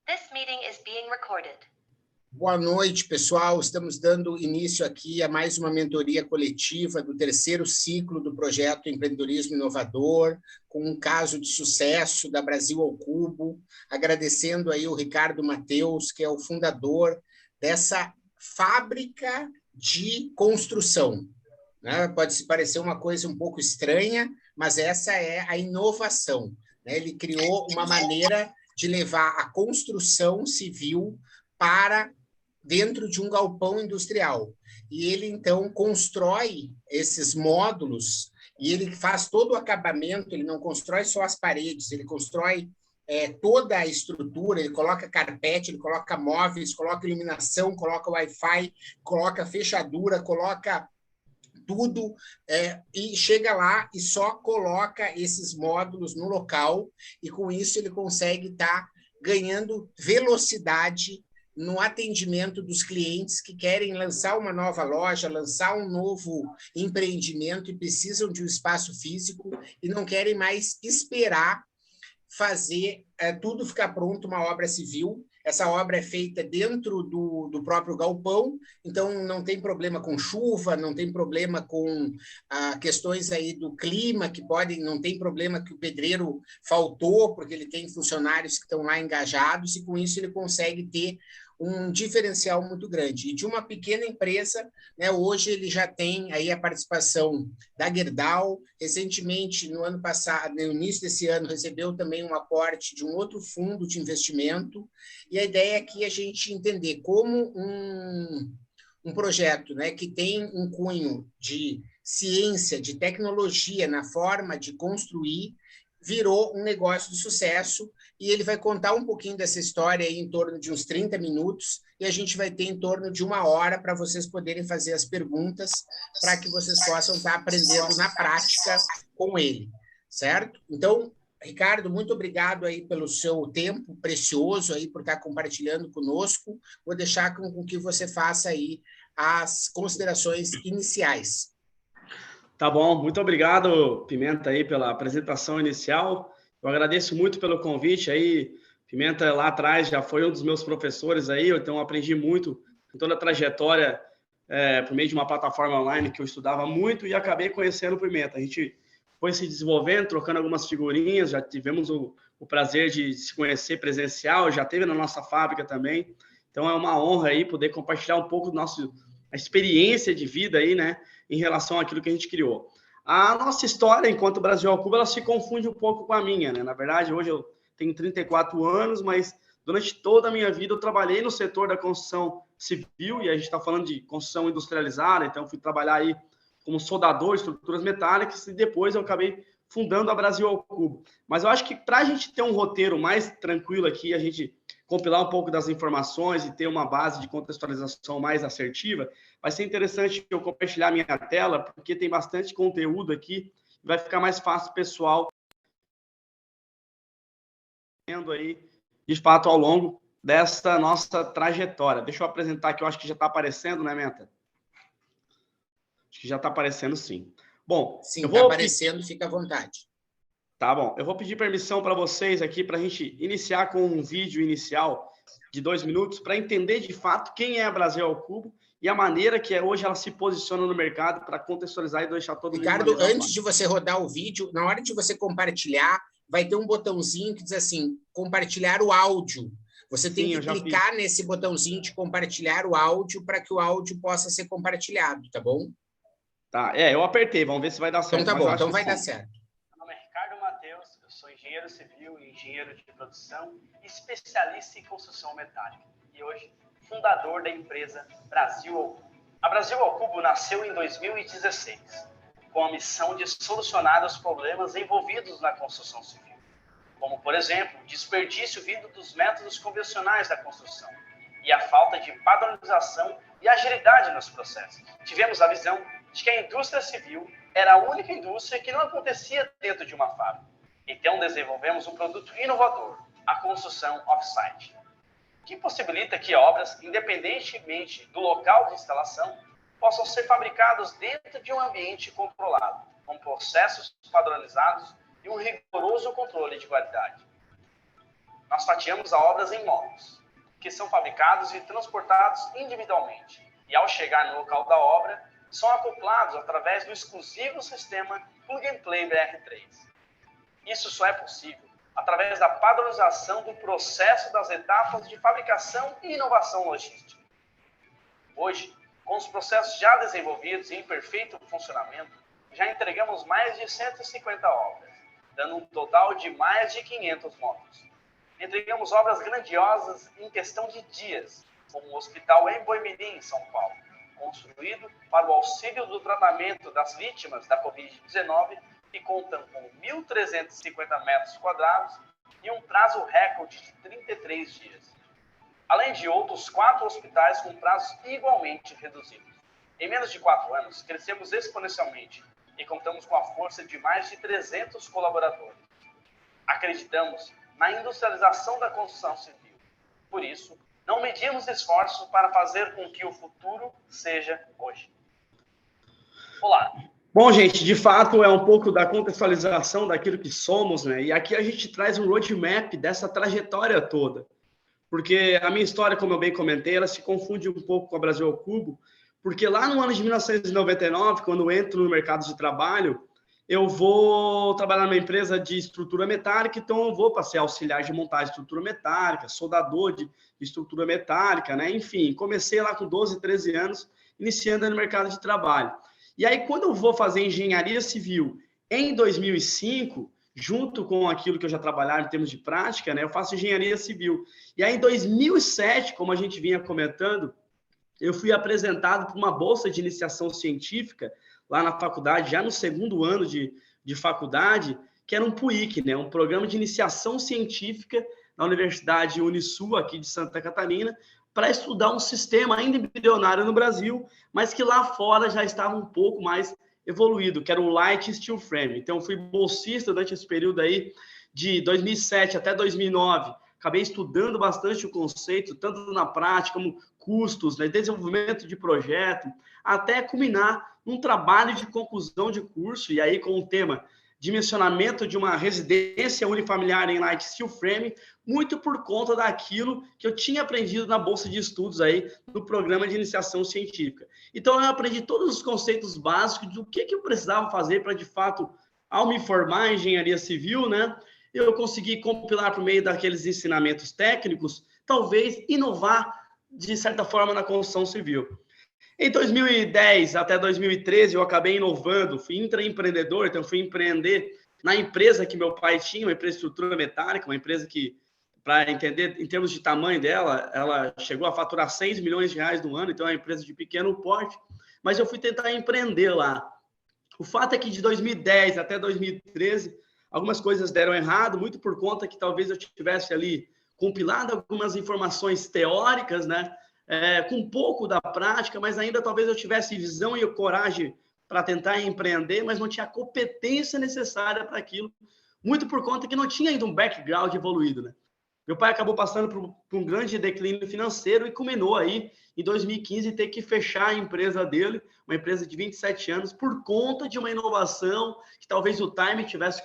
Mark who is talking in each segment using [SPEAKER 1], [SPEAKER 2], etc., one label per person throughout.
[SPEAKER 1] This meeting is being recorded.
[SPEAKER 2] Boa noite, pessoal. Estamos dando início aqui a mais uma mentoria coletiva do terceiro ciclo do projeto Empreendedorismo Inovador, com um caso de sucesso da Brasil ao Cubo, agradecendo aí o Ricardo Mateus, que é o fundador dessa fábrica de construção. Né? Pode parecer uma coisa um pouco estranha, mas essa é a inovação. Né? Ele criou uma maneira de levar a construção civil para dentro de um galpão industrial. E ele, então, constrói esses módulos e ele faz todo o acabamento, ele não constrói só as paredes, ele constrói toda a estrutura, ele coloca carpete, ele coloca móveis, coloca iluminação, coloca Wi-Fi, coloca fechadura, coloca tudo, e chega lá e só coloca esses módulos no local, e com isso ele consegue estar ganhando velocidade no atendimento dos clientes que querem lançar uma nova loja, lançar um novo empreendimento e precisam de um espaço físico e não querem mais esperar fazer tudo ficar pronto, uma obra civil. Essa obra é feita dentro do próprio galpão, então não tem problema com chuva, não tem problema com questões aí do clima, que podem, não tem problema que o pedreiro faltou, porque ele tem funcionários que estão lá engajados, e com isso ele consegue ter um diferencial muito grande. E de uma pequena empresa, né, hoje ele já tem aí a participação da Gerdau. Recentemente, no ano passado, no início desse ano, recebeu também um aporte de um outro fundo de investimento. E a ideia aqui é a gente entender como um projeto, né, que tem um cunho de ciência, de tecnologia na forma de construir, virou um negócio de sucesso. E ele vai contar um pouquinho dessa história aí em torno de uns 30 minutos, e a gente vai ter em torno de 1 hora para vocês poderem fazer as perguntas, para que vocês possam estar aprendendo na prática com ele, certo? Então, Ricardo, muito obrigado aí pelo seu tempo precioso aí por estar compartilhando conosco. Vou deixar com que você faça aí as considerações iniciais.
[SPEAKER 3] Tá bom, muito obrigado, Pimenta, aí pela apresentação inicial. Eu agradeço muito pelo convite aí. Pimenta lá atrás já foi um dos meus professores aí, então aprendi muito em toda a trajetória por meio de uma plataforma online que eu estudava muito e acabei conhecendo o Pimenta. A gente foi se desenvolvendo, trocando algumas figurinhas, já tivemos o prazer de se conhecer presencial, já teve na nossa fábrica também. Então é uma honra aí poder compartilhar um pouco a experiência de vida aí, né, em relação àquilo que a gente criou. A nossa história, enquanto Brasil ao Cubo, ela se confunde um pouco com a minha, né? Na verdade, hoje eu tenho 34 anos, mas durante toda a minha vida eu trabalhei no setor da construção civil, e a gente está falando de construção industrializada, então fui trabalhar aí como soldador de estruturas metálicas, e depois eu acabei fundando a Brasil ao Cubo. Mas eu acho que para a gente ter um roteiro mais tranquilo aqui, a gente compilar um pouco das informações e ter uma base de contextualização mais assertiva, vai ser interessante eu compartilhar minha tela, porque tem bastante conteúdo aqui, vai ficar mais fácil, pessoal, vendo aí, de fato, ao longo dessa nossa trajetória. Deixa eu apresentar aqui, eu acho que já está aparecendo, né, Menta? Acho que já está aparecendo, sim. Bom,
[SPEAKER 2] sim, está aparecendo, fica à vontade.
[SPEAKER 3] Tá bom, eu vou pedir permissão para vocês aqui para a gente iniciar com um vídeo inicial de 2 minutos para entender de fato quem é a Brasil ao Cubo e a maneira que hoje ela se posiciona no mercado, para contextualizar e deixar todo mundo...
[SPEAKER 2] Ricardo, antes de você rodar o vídeo, na hora de você compartilhar, vai ter um botãozinho que diz assim, compartilhar o áudio. Você tem que clicar nesse botãozinho de compartilhar o áudio para que o áudio possa ser compartilhado, tá bom?
[SPEAKER 3] Tá, eu apertei, vamos ver se vai dar certo.
[SPEAKER 2] Então tá bom, então vai dar certo.
[SPEAKER 4] Meu nome é Ricardo Mateus, eu sou engenheiro civil e engenheiro de produção, especialista em construção metálica e hoje fundador da empresa Brasil ao Cubo. A Brasil ao Cubo nasceu em 2016 com a missão de solucionar os problemas envolvidos na construção civil, como, por exemplo, o desperdício vindo dos métodos convencionais da construção e a falta de padronização e agilidade nos processos. Tivemos a visão de que a indústria civil era a única indústria que não acontecia dentro de uma fábrica. Então, desenvolvemos um produto inovador, a construção off-site, que possibilita que obras, independentemente do local de instalação, possam ser fabricadas dentro de um ambiente controlado, com processos padronizados e um rigoroso controle de qualidade. nós fatiamos as obras em módulos, que são fabricados e transportados individualmente. E ao chegar no local da obra, são acoplados através do exclusivo sistema Plug and Play BR3. Isso só é possível através da padronização do processo das etapas de fabricação e inovação logística. Hoje, com os processos já desenvolvidos e em perfeito funcionamento, já entregamos mais de 150 obras, dando um total de mais de 500 módulos. Entregamos obras grandiosas em questão de dias, como o Hospital em Boimirim, em São Paulo, construído para o auxílio do tratamento das vítimas da Covid-19 e contam com 1.350 metros quadrados e um prazo recorde de 33 dias. Além de outros 4 hospitais com prazos igualmente reduzidos. Em menos de 4 anos, crescemos exponencialmente e contamos com a força de mais de 300 colaboradores. Acreditamos na industrialização da construção civil. Por isso, não medimos esforços para fazer com que o futuro seja hoje. Olá.
[SPEAKER 3] Bom, gente, de fato é um pouco da contextualização daquilo que somos, né? E aqui a gente traz um roadmap dessa trajetória toda. Porque a minha história, como eu bem comentei, ela se confunde um pouco com a Brasil ao Cubo, porque lá no ano de 1999, quando eu entro no mercado de trabalho, eu vou trabalhar numa empresa de estrutura metálica, então eu vou para ser auxiliar de montagem de estrutura metálica, soldador de estrutura metálica, né? Enfim, comecei lá com 12, 13 anos, iniciando no mercado de trabalho. E aí, quando eu vou fazer engenharia civil em 2005, junto com aquilo que eu já trabalhava em termos de prática, né, eu faço engenharia civil. E aí, em 2007, como a gente vinha comentando, eu fui apresentado por uma bolsa de iniciação científica lá na faculdade, já no segundo ano de faculdade, que era um PUIC, né, um programa de iniciação científica na Universidade Unisul, aqui de Santa Catarina, para estudar um sistema ainda embrionário no Brasil, mas que lá fora já estava um pouco mais evoluído, que era o Light Steel Frame. Então, eu fui bolsista durante esse período aí, de 2007 até 2009. Acabei estudando bastante o conceito, tanto na prática, como custos, né, desenvolvimento de projeto, até culminar num trabalho de conclusão de curso, e aí com o tema dimensionamento de uma residência unifamiliar em Light Steel Frame, muito por conta daquilo que eu tinha aprendido na bolsa de estudos aí no programa de iniciação científica. Então, eu aprendi todos os conceitos básicos do que eu precisava fazer para, de fato, ao me formar em engenharia civil, né, eu consegui compilar por meio daqueles ensinamentos técnicos, talvez inovar, de certa forma, na construção civil. Em 2010 até 2013, eu acabei inovando, fui intraempreendedor, então fui empreender na empresa que meu pai tinha, uma empresa de estrutura metálica, uma empresa que, para entender, em termos de tamanho dela, ela chegou a faturar 6 milhões de reais no ano, então é uma empresa de pequeno porte, mas eu fui tentar empreender lá. O fato é que de 2010 até 2013, algumas coisas deram errado, muito por conta que talvez eu tivesse ali compilado algumas informações teóricas, né? Com um pouco da prática, mas ainda talvez eu tivesse visão e coragem para tentar empreender, mas não tinha a competência necessária para aquilo, muito por conta que não tinha ainda um background evoluído, né? Meu pai acabou passando por um grande declínio financeiro e culminou aí, em 2015, ter que fechar a empresa dele, uma empresa de 27 anos, por conta de uma inovação que talvez o time tivesse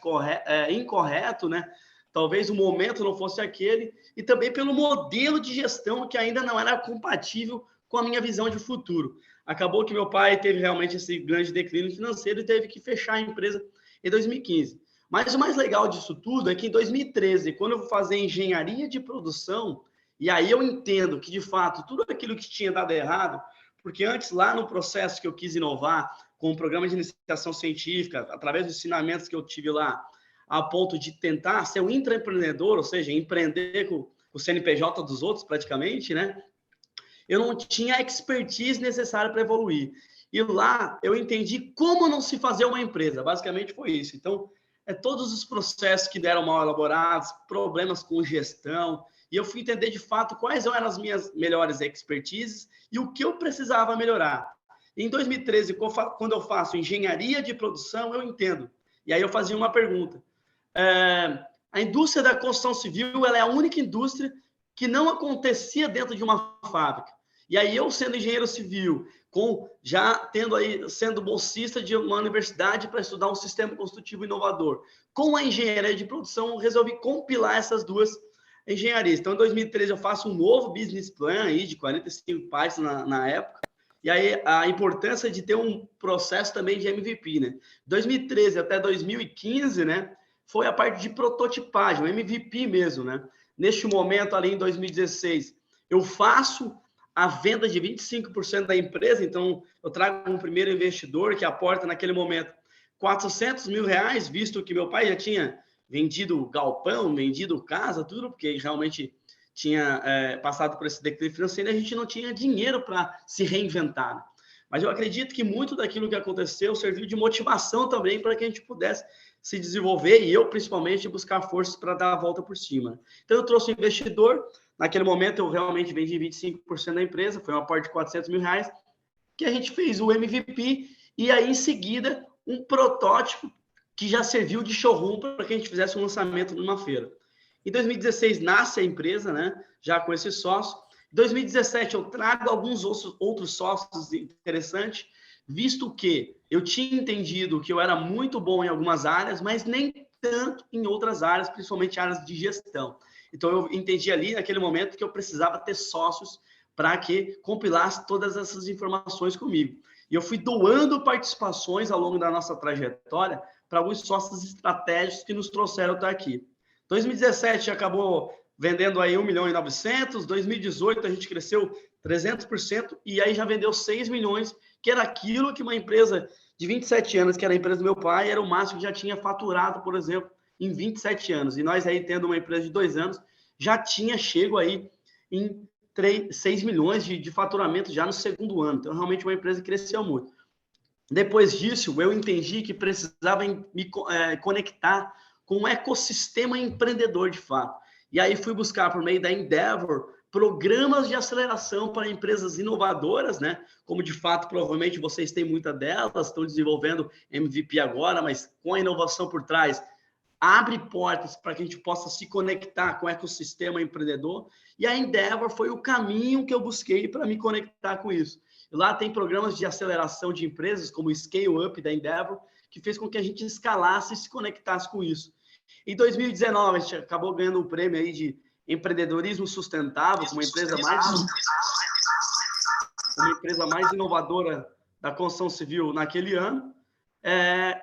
[SPEAKER 3] incorreto, né? Talvez o momento não fosse aquele, e também pelo modelo de gestão que ainda não era compatível com a minha visão de futuro. Acabou que meu pai teve realmente esse grande declínio financeiro e teve que fechar a empresa em 2015. Mas o mais legal disso tudo é que em 2013, quando eu vou fazer engenharia de produção, e aí eu entendo que, de fato, tudo aquilo que tinha dado errado, porque antes, lá no processo que eu quis inovar, com o programa de iniciação científica, através dos ensinamentos que eu tive lá, a ponto de tentar ser um intraempreendedor, ou seja, empreender com o CNPJ dos outros, praticamente, né? Eu não tinha a expertise necessária para evoluir. E lá eu entendi como não se fazer uma empresa. Basicamente foi isso. Então, todos os processos que deram mal elaborados, problemas com gestão, e eu fui entender de fato quais eram as minhas melhores expertises e o que eu precisava melhorar. Em 2013, quando eu faço engenharia de produção, eu entendo. E aí eu fazia uma pergunta. A indústria da construção civil, ela é a única indústria que não acontecia dentro de uma fábrica. E aí eu, sendo engenheiro civil, sendo bolsista de uma universidade para estudar um sistema construtivo inovador, com a engenharia de produção, resolvi compilar essas duas engenharia. Então, em 2013, eu faço um novo business plan aí de 45 páginas na época. E aí, a importância de ter um processo também de MVP, né? 2013 até 2015, né? Foi a parte de prototipagem, o MVP mesmo, né? Neste momento, ali em 2016, eu faço a venda de 25% da empresa. Então, eu trago um primeiro investidor que aporta naquele momento R$400 mil, visto que meu pai já tinha vendido galpão, vendido casa, tudo, porque realmente tinha passado por esse declínio financeiro e a gente não tinha dinheiro para se reinventar. Mas eu acredito que muito daquilo que aconteceu serviu de motivação também para que a gente pudesse se desenvolver e eu, principalmente, buscar forças para dar a volta por cima. Então, eu trouxe um investidor. Naquele momento, eu realmente vendi 25% da empresa, foi um aporte de R$400 mil, que a gente fez o MVP e aí, em seguida, um protótipo que já serviu de showroom para que a gente fizesse um lançamento numa feira. Em 2016, nasce a empresa, né? Já com esse sócio. Em 2017, eu trago alguns outros sócios interessantes, visto que eu tinha entendido que eu era muito bom em algumas áreas, mas nem tanto em outras áreas, principalmente áreas de gestão. Então, eu entendi ali, naquele momento, que eu precisava ter sócios para que compilasse todas essas informações comigo. E eu fui doando participações ao longo da nossa trajetória para alguns sócios estratégicos que nos trouxeram até aqui. 2017 acabou vendendo aí 1.900.000, 2018 a gente cresceu 300% e aí já vendeu 6 milhões, que era aquilo que uma empresa de 27 anos, que era a empresa do meu pai, era o máximo que já tinha faturado, por exemplo, em 27 anos. E nós aí, tendo uma empresa de 2 anos, já tinha chego aí em 6 milhões de faturamento já no segundo ano. Então, realmente, uma empresa que cresceu muito. Depois disso, eu entendi que precisava me conectar com um ecossistema empreendedor, de fato. E aí fui buscar, por meio da Endeavor, programas de aceleração para empresas inovadoras, né? Como, de fato, provavelmente vocês têm muitas delas, estão desenvolvendo MVP agora, mas com a inovação por trás, abre portas para que a gente possa se conectar com o ecossistema empreendedor. E a Endeavor foi o caminho que eu busquei para me conectar com isso. Lá tem programas de aceleração de empresas, como o Scale Up da Endeavor, que fez com que a gente escalasse e se conectasse com isso. Em 2019, a gente acabou ganhando um prêmio aí de empreendedorismo sustentável, como uma empresa mais inovadora da construção civil naquele ano,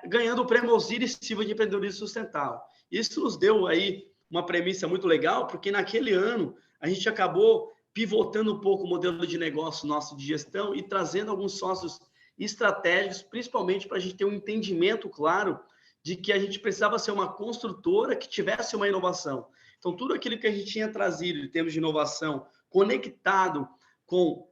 [SPEAKER 3] ganhando o prêmio Osiris Silva de empreendedorismo sustentável. Isso nos deu aí uma premissa muito legal, porque naquele ano a gente acabou pivotando um pouco o modelo de negócio nosso de gestão e trazendo alguns sócios estratégicos, principalmente para a gente ter um entendimento claro de que a gente precisava ser uma construtora que tivesse uma inovação. Então, tudo aquilo que a gente tinha trazido em termos de inovação, conectado com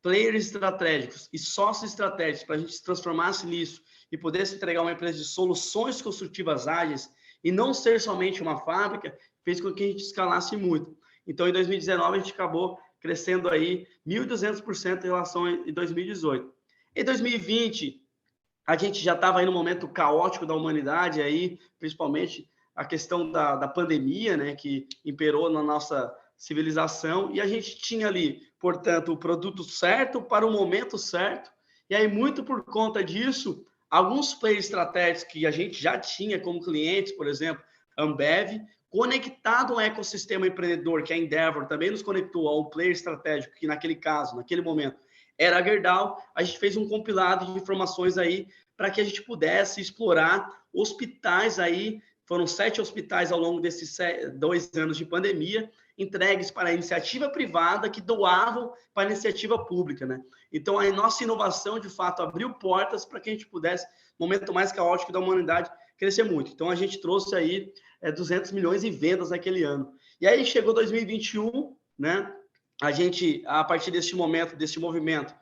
[SPEAKER 3] players estratégicos e sócios estratégicos, para a gente se transformasse nisso e pudesse entregar uma empresa de soluções construtivas ágeis e não ser somente uma fábrica, fez com que a gente escalasse muito. Então, em 2019, a gente acabou crescendo aí 1.200% em relação a 2018. Em 2020, a gente já estava aí no momento caótico da humanidade, aí, principalmente a questão da pandemia, né, que imperou na nossa civilização, e a gente tinha ali, portanto, o produto certo para o momento certo, e aí, muito por conta disso, alguns players estratégicos que a gente já tinha como clientes, por exemplo, Ambev, conectado ao ecossistema empreendedor, que a Endeavor também nos conectou a um player estratégico, que naquele caso, naquele momento, era a Gerdau. A gente fez um compilado de informações aí para que a gente pudesse explorar hospitais aí. Foram 7 hospitais ao longo desses 2 anos de pandemia, entregues para a iniciativa privada que doavam para a iniciativa pública, né? Então, a nossa inovação, de fato, abriu portas para que a gente pudesse, no momento mais caótico da humanidade, crescer muito. Então, a gente trouxe aí 200 milhões em vendas naquele ano. E aí, chegou 2021, né? A gente, a partir deste momento, deste movimento,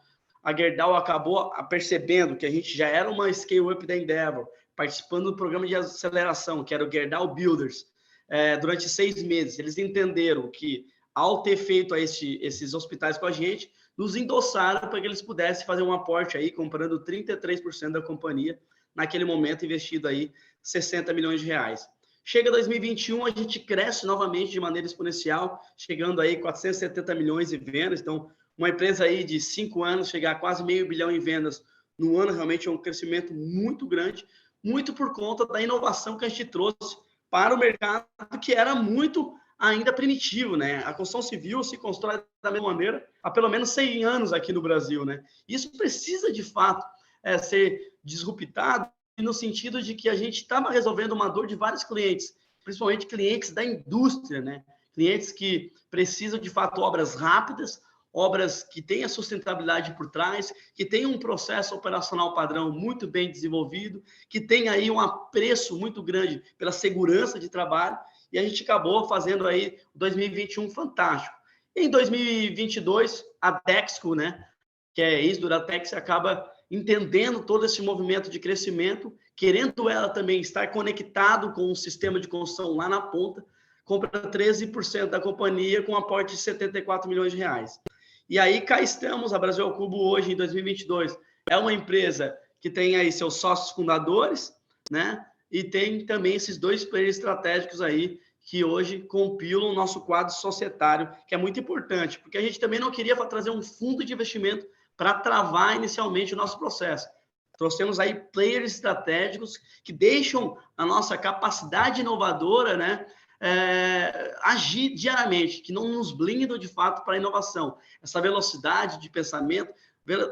[SPEAKER 3] a Gerdau acabou percebendo que a gente já era uma scale-up da Endeavor, participando do programa de aceleração, que era o Gerdau Builders, durante 6 meses. Eles entenderam que, ao ter feito esses hospitais com a gente, nos endossaram para que eles pudessem fazer um aporte aí, comprando 33% da companhia, naquele momento investido aí 60 milhões de reais. Chega 2021, a gente cresce novamente de maneira exponencial, chegando aí 470 milhões em vendas. Então, uma empresa aí de 5 anos chegar a quase $500 milhão em vendas no ano, realmente é um crescimento muito grande, muito por conta da inovação que a gente trouxe para o mercado, que era muito ainda primitivo, né? A construção civil se constrói da mesma maneira há pelo menos 100 anos aqui no Brasil, né? Isso precisa, de fato, ser disruptado no sentido de que a gente estava resolvendo uma dor de vários clientes, principalmente clientes da indústria, né? Clientes que precisam, de fato, obras rápidas, obras que tenham sustentabilidade por trás, que tenham um processo operacional padrão muito bem desenvolvido, que tenha aí um apreço muito grande pela segurança de trabalho, e a gente acabou fazendo aí 2021 fantástico. Em 2022, a Dexco, né, que é ex-Duratex, acaba entendendo todo esse movimento de crescimento, querendo ela também estar conectado com o sistema de construção lá na ponta, compra 13% da companhia com um aporte de 74 milhões de reais. E aí cá estamos, a Brasil ao Cubo hoje, em 2022, é uma empresa que tem aí seus sócios fundadores, né? E tem também esses 2 players estratégicos aí que hoje compilam o nosso quadro societário, que é muito importante, porque a gente também não queria trazer um fundo de investimento para travar inicialmente o nosso processo. Trouxemos aí players estratégicos que deixam a nossa capacidade inovadora, né, agir diariamente, que não nos blindam de fato para a inovação. Essa velocidade de pensamento,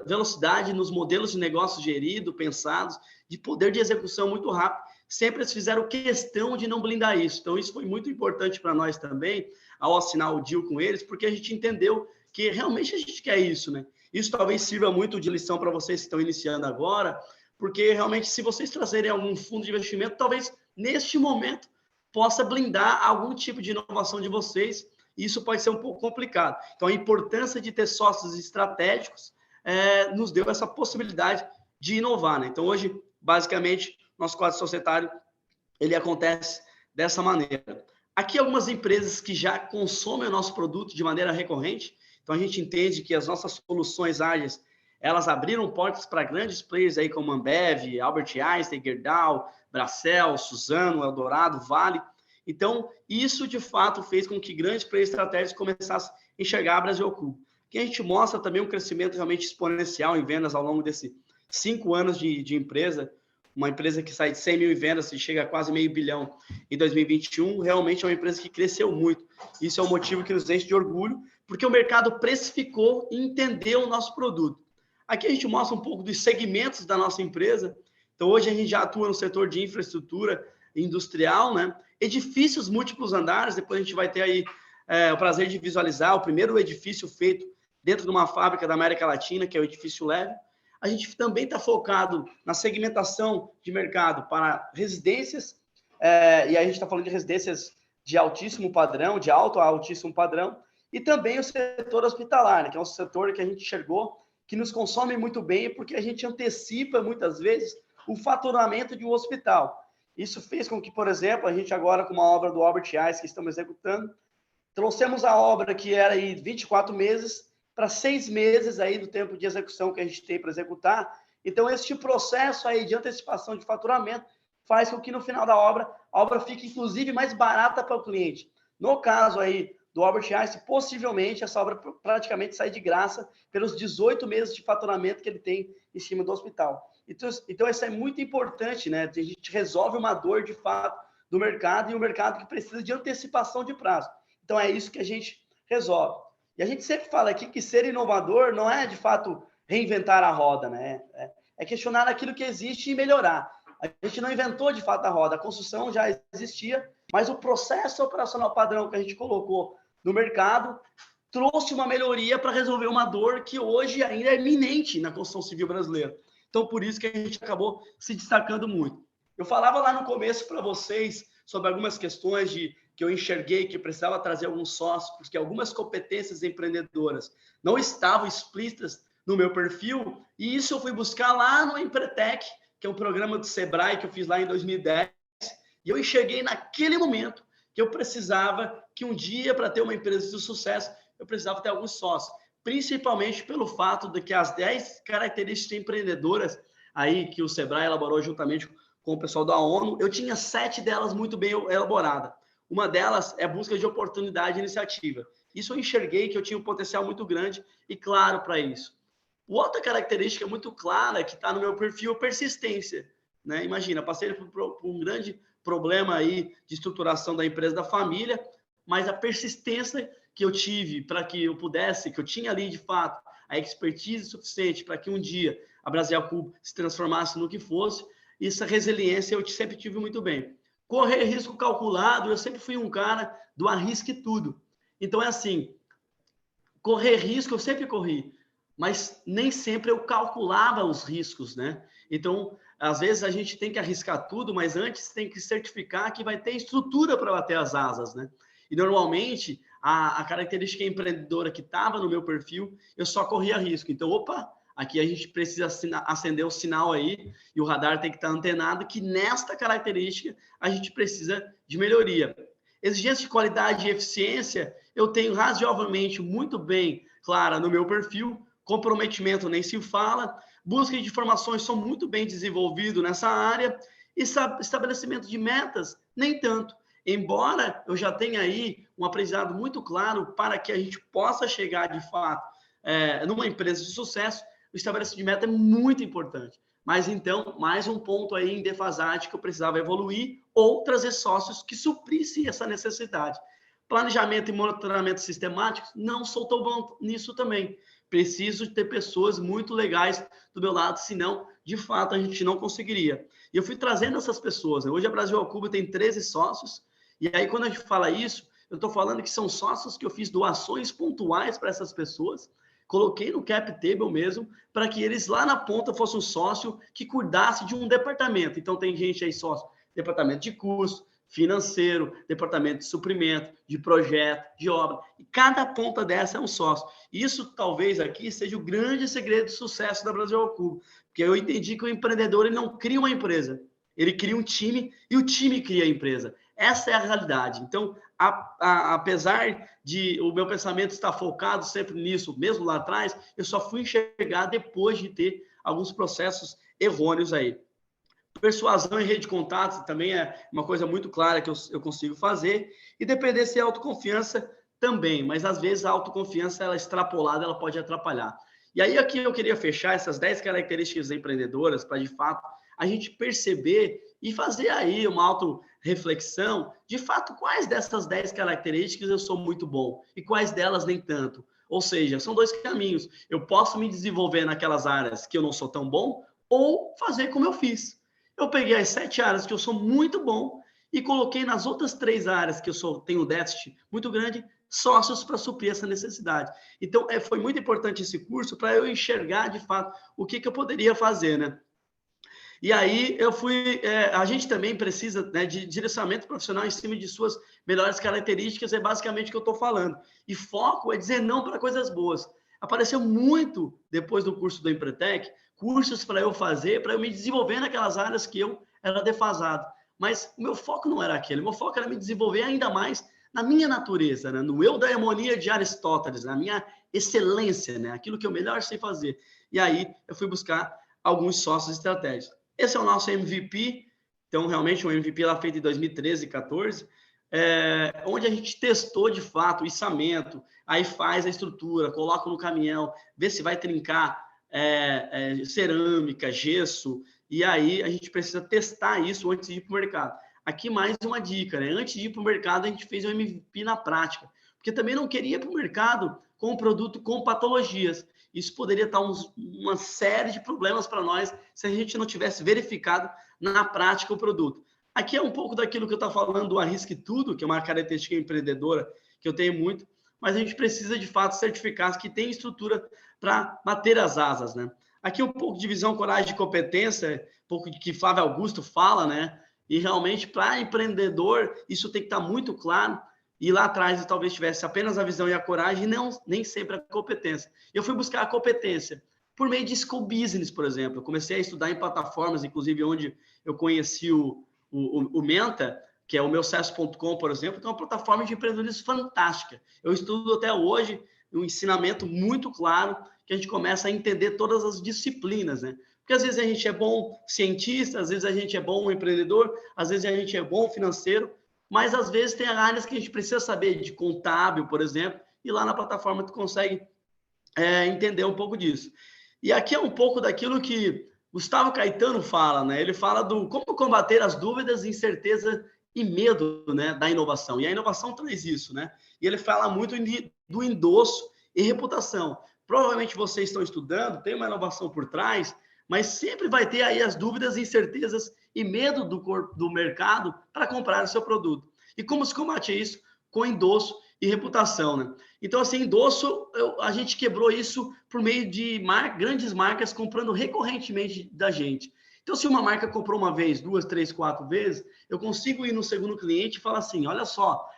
[SPEAKER 3] velocidade nos modelos de negócio geridos, pensados, de poder de execução muito rápido, sempre eles fizeram questão de não blindar isso. Então, isso foi muito importante para nós também, ao assinar o deal com eles, porque a gente entendeu que realmente a gente quer isso, né? Isso talvez sirva muito de lição para vocês que estão iniciando agora, porque realmente, se vocês trazerem algum fundo de investimento, talvez neste momento possa blindar algum tipo de inovação de vocês, e isso pode ser um pouco complicado. Então, a importância de ter sócios estratégicos nos deu essa possibilidade de inovar, né? Então, hoje, basicamente, nosso quadro societário, ele acontece dessa maneira. Aqui, algumas empresas que já consomem o nosso produto de maneira recorrente, então a gente entende que as nossas soluções ágeis, elas abriram portas para grandes players aí como Ambev, Albert Einstein, Gerdau, Bracel, Suzano, Eldorado, Vale. Então, isso de fato fez com que grandes players estratégicos começassem a enxergar a Brasil ao Cubo. Que a gente mostra também um crescimento realmente exponencial em vendas ao longo desses 5 anos de empresa. Uma empresa que sai de 100 mil em vendas e chega a quase $500 milhão em 2021, realmente é uma empresa que cresceu muito. Isso é um motivo que nos enche de orgulho, porque o mercado precificou e entendeu o nosso produto. Aqui a gente mostra um pouco dos segmentos da nossa empresa. Então, hoje a gente já atua no setor de infraestrutura industrial, né? Edifícios múltiplos andares, depois a gente vai ter aí o prazer de visualizar o primeiro edifício feito dentro de uma fábrica da América Latina, que é o edifício Leve. A gente também está focado na segmentação de mercado para residências, e aí a gente está falando de residências de altíssimo padrão, de alto a altíssimo padrão, e também o setor hospitalar, né, que é um setor que a gente enxergou que nos consome muito bem, porque a gente antecipa, muitas vezes, o faturamento de um hospital. Isso fez com que, por exemplo, a gente agora, com uma obra do Albert Einstein que estamos executando, trouxemos a obra que era aí 24 meses para 6 meses aí do tempo de execução que a gente tem para executar. Então, este processo aí de antecipação de faturamento faz com que, no final da obra, a obra fique, inclusive, mais barata para o cliente. No caso aí do Albert Einstein, possivelmente, essa obra praticamente sai de graça pelos 18 meses de faturamento que ele tem em cima do hospital. Então isso é muito importante, né? A gente resolve uma dor, de fato, do mercado, e um mercado que precisa de antecipação de prazo. Então, é isso que a gente resolve. E a gente sempre fala aqui que ser inovador não é, de fato, reinventar a roda, né? É questionar aquilo que existe e melhorar. A gente não inventou, de fato, a roda. A construção já existia, mas o processo operacional padrão que a gente colocou no mercado trouxe uma melhoria para resolver uma dor que hoje ainda é iminente na construção civil brasileira. Então, por isso que a gente acabou se destacando muito. Eu falava lá no começo para vocês sobre algumas questões que eu enxerguei que precisava trazer alguns sócios, porque algumas competências empreendedoras não estavam explícitas no meu perfil, e isso eu fui buscar lá no Empretec, que é um programa do Sebrae que eu fiz lá em 2010, e eu enxerguei naquele momento que eu precisava que um dia, para ter uma empresa de sucesso, eu precisava ter alguns sócios, principalmente pelo fato de que as 10 características empreendedoras aí que o Sebrae elaborou juntamente com o pessoal da ONU, eu tinha 7 delas muito bem elaboradas. Uma delas é busca de oportunidade e iniciativa. Isso eu enxerguei que eu tinha um potencial muito grande e claro para isso. Outra característica muito clara que está no meu perfil é persistência, né? Imagina, passei por um grande problema aí de estruturação da empresa da família, mas a persistência que eu tive para que eu pudesse, que eu tinha ali de fato, a expertise suficiente para que um dia a Brasil ao Cubo se transformasse no que fosse, essa resiliência eu sempre tive muito bem. Correr risco calculado, eu sempre fui um cara do arrisque tudo. Então é assim, correr risco eu sempre corri, mas nem sempre eu calculava os riscos, né? Então, às vezes a gente tem que arriscar tudo, mas antes tem que certificar que vai ter estrutura para bater as asas, né? E normalmente a característica empreendedora que estava no meu perfil, eu só corria risco. Então, opa, aqui a gente precisa acender o sinal aí e o radar tem que estar antenado que nesta característica a gente precisa de melhoria. Exigência de qualidade e eficiência, eu tenho razoavelmente muito bem clara no meu perfil, comprometimento nem se fala, busca de informações são muito bem desenvolvido nessa área, e estabelecimento de metas, nem tanto. Embora eu já tenha aí um aprendizado muito claro para que a gente possa chegar, de fato, numa empresa de sucesso, o estabelecimento de meta é muito importante. Mas, então, mais um ponto aí em defasagem que eu precisava evoluir ou trazer sócios que suprissem essa necessidade. Planejamento e monitoramento sistemático, não sou tão bom nisso também. Preciso ter pessoas muito legais do meu lado, senão, de fato, a gente não conseguiria. E eu fui trazendo essas pessoas, né? Hoje a Brasil ao Cubo tem 13 sócios, e aí quando a gente fala isso, eu estou falando que são sócios que eu fiz doações pontuais para essas pessoas, coloquei no cap table mesmo, para que eles lá na ponta fossem um sócio que cuidasse de um departamento. Então tem gente aí sócio, departamento de custo, financeiro, departamento de suprimento, de projeto, de obra. E cada ponta dessa é um sócio. Isso talvez aqui seja o grande segredo de sucesso da Brasil ao Cubo, porque eu entendi que o empreendedor ele não cria uma empresa, ele cria um time e o time cria a empresa. Essa é a realidade. Então, apesar de o meu pensamento estar focado sempre nisso, mesmo lá atrás, eu só fui enxergar depois de ter alguns processos errôneos aí. Persuasão e rede de contatos também é uma coisa muito clara que eu consigo fazer. E dependência e autoconfiança também, mas às vezes a autoconfiança ela extrapolada, ela pode atrapalhar. E aí aqui eu queria fechar essas 10 características empreendedoras para, de fato, a gente perceber e fazer aí uma auto-reflexão, de fato, quais dessas 10 características eu sou muito bom e quais delas nem tanto. Ou seja, são dois caminhos. Eu posso me desenvolver naquelas áreas que eu não sou tão bom ou fazer como eu fiz. Eu peguei as 7 áreas que eu sou muito bom e coloquei nas outras 3 áreas que eu tenho déficit muito grande, sócios para suprir essa necessidade. Então, foi muito importante esse curso para eu enxergar, de fato, o que eu poderia fazer, né? E aí a gente também precisa, né, de direcionamento profissional em cima de suas melhores características, é basicamente o que eu estou falando. E foco é dizer não para coisas boas. Apareceu muito, depois do curso do Empretec, cursos para eu fazer, para eu me desenvolver naquelas áreas que eu era defasado. Mas o meu foco não era aquele, o meu foco era me desenvolver ainda mais na minha natureza, né, no eu da hegemonia de Aristóteles, na minha excelência, né, aquilo que eu melhor sei fazer. E aí eu fui buscar alguns sócios estratégicos. Esse é o nosso MVP, então realmente um MVP lá feito em 2013 e 2014, onde a gente testou de fato o içamento, aí faz a estrutura, coloca no caminhão, vê se vai trincar cerâmica, gesso, e aí a gente precisa testar isso antes de ir para o mercado. Aqui mais uma dica, né? Antes de ir para o mercado, a gente fez um MVP na prática, porque também não queria ir para o mercado com um produto com patologias. Isso poderia estar uma série de problemas para nós se a gente não tivesse verificado na prática o produto. Aqui é um pouco daquilo que eu estou falando do arrisque tudo, que é uma característica empreendedora que eu tenho muito, mas a gente precisa, de fato, certificar que tem estrutura para bater as asas, né? Aqui um pouco de visão, coragem e competência, um pouco de que Flávio Augusto fala, né? E realmente, para empreendedor, isso tem que estar muito claro. E lá atrás, talvez tivesse apenas a visão e a coragem, e nem sempre a competência. Eu fui buscar a competência por meio de school business, por exemplo. Eu comecei a estudar em plataformas, inclusive onde eu conheci o Menta, que é o meucesso.com, por exemplo, que é uma plataforma de empreendedorismo fantástica. Eu estudo até hoje um ensinamento muito claro, que a gente começa a entender todas as disciplinas, né? Porque às vezes a gente é bom cientista, às vezes a gente é bom empreendedor, às vezes a gente é bom financeiro, mas às vezes tem áreas que a gente precisa saber, de contábil, por exemplo, e lá na plataforma tu consegue entender um pouco disso. E aqui é um pouco daquilo que Gustavo Caetano fala, né? Ele fala do como combater as dúvidas e incerteza e medo, né, da inovação. E a inovação traz isso, né? E ele fala muito do endosso e reputação. Provavelmente vocês estão estudando, tem uma inovação por trás, mas sempre vai ter aí as dúvidas, incertezas e medo do mercado para comprar o seu produto. E como se combate isso? Com endosso e reputação, né? Então, assim, endosso, a gente quebrou isso por meio de grandes marcas comprando recorrentemente da gente. Então, se uma marca comprou uma vez, 2, 3, 4 vezes, eu consigo ir no segundo cliente e falar assim, olha só,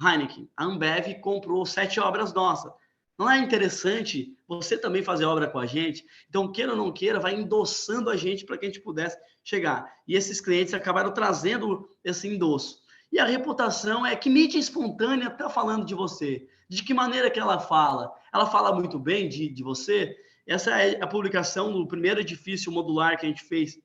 [SPEAKER 3] Heineken, a Ambev comprou 7 obras nossas. Não é interessante você também fazer obra com a gente? Então, queira ou não queira, vai endossando a gente para que a gente pudesse chegar. E esses clientes acabaram trazendo esse endosso. E a reputação é que mídia espontânea está falando de você. De que maneira que ela fala? Ela fala muito bem de você? Essa é a publicação do primeiro edifício modular que a gente fez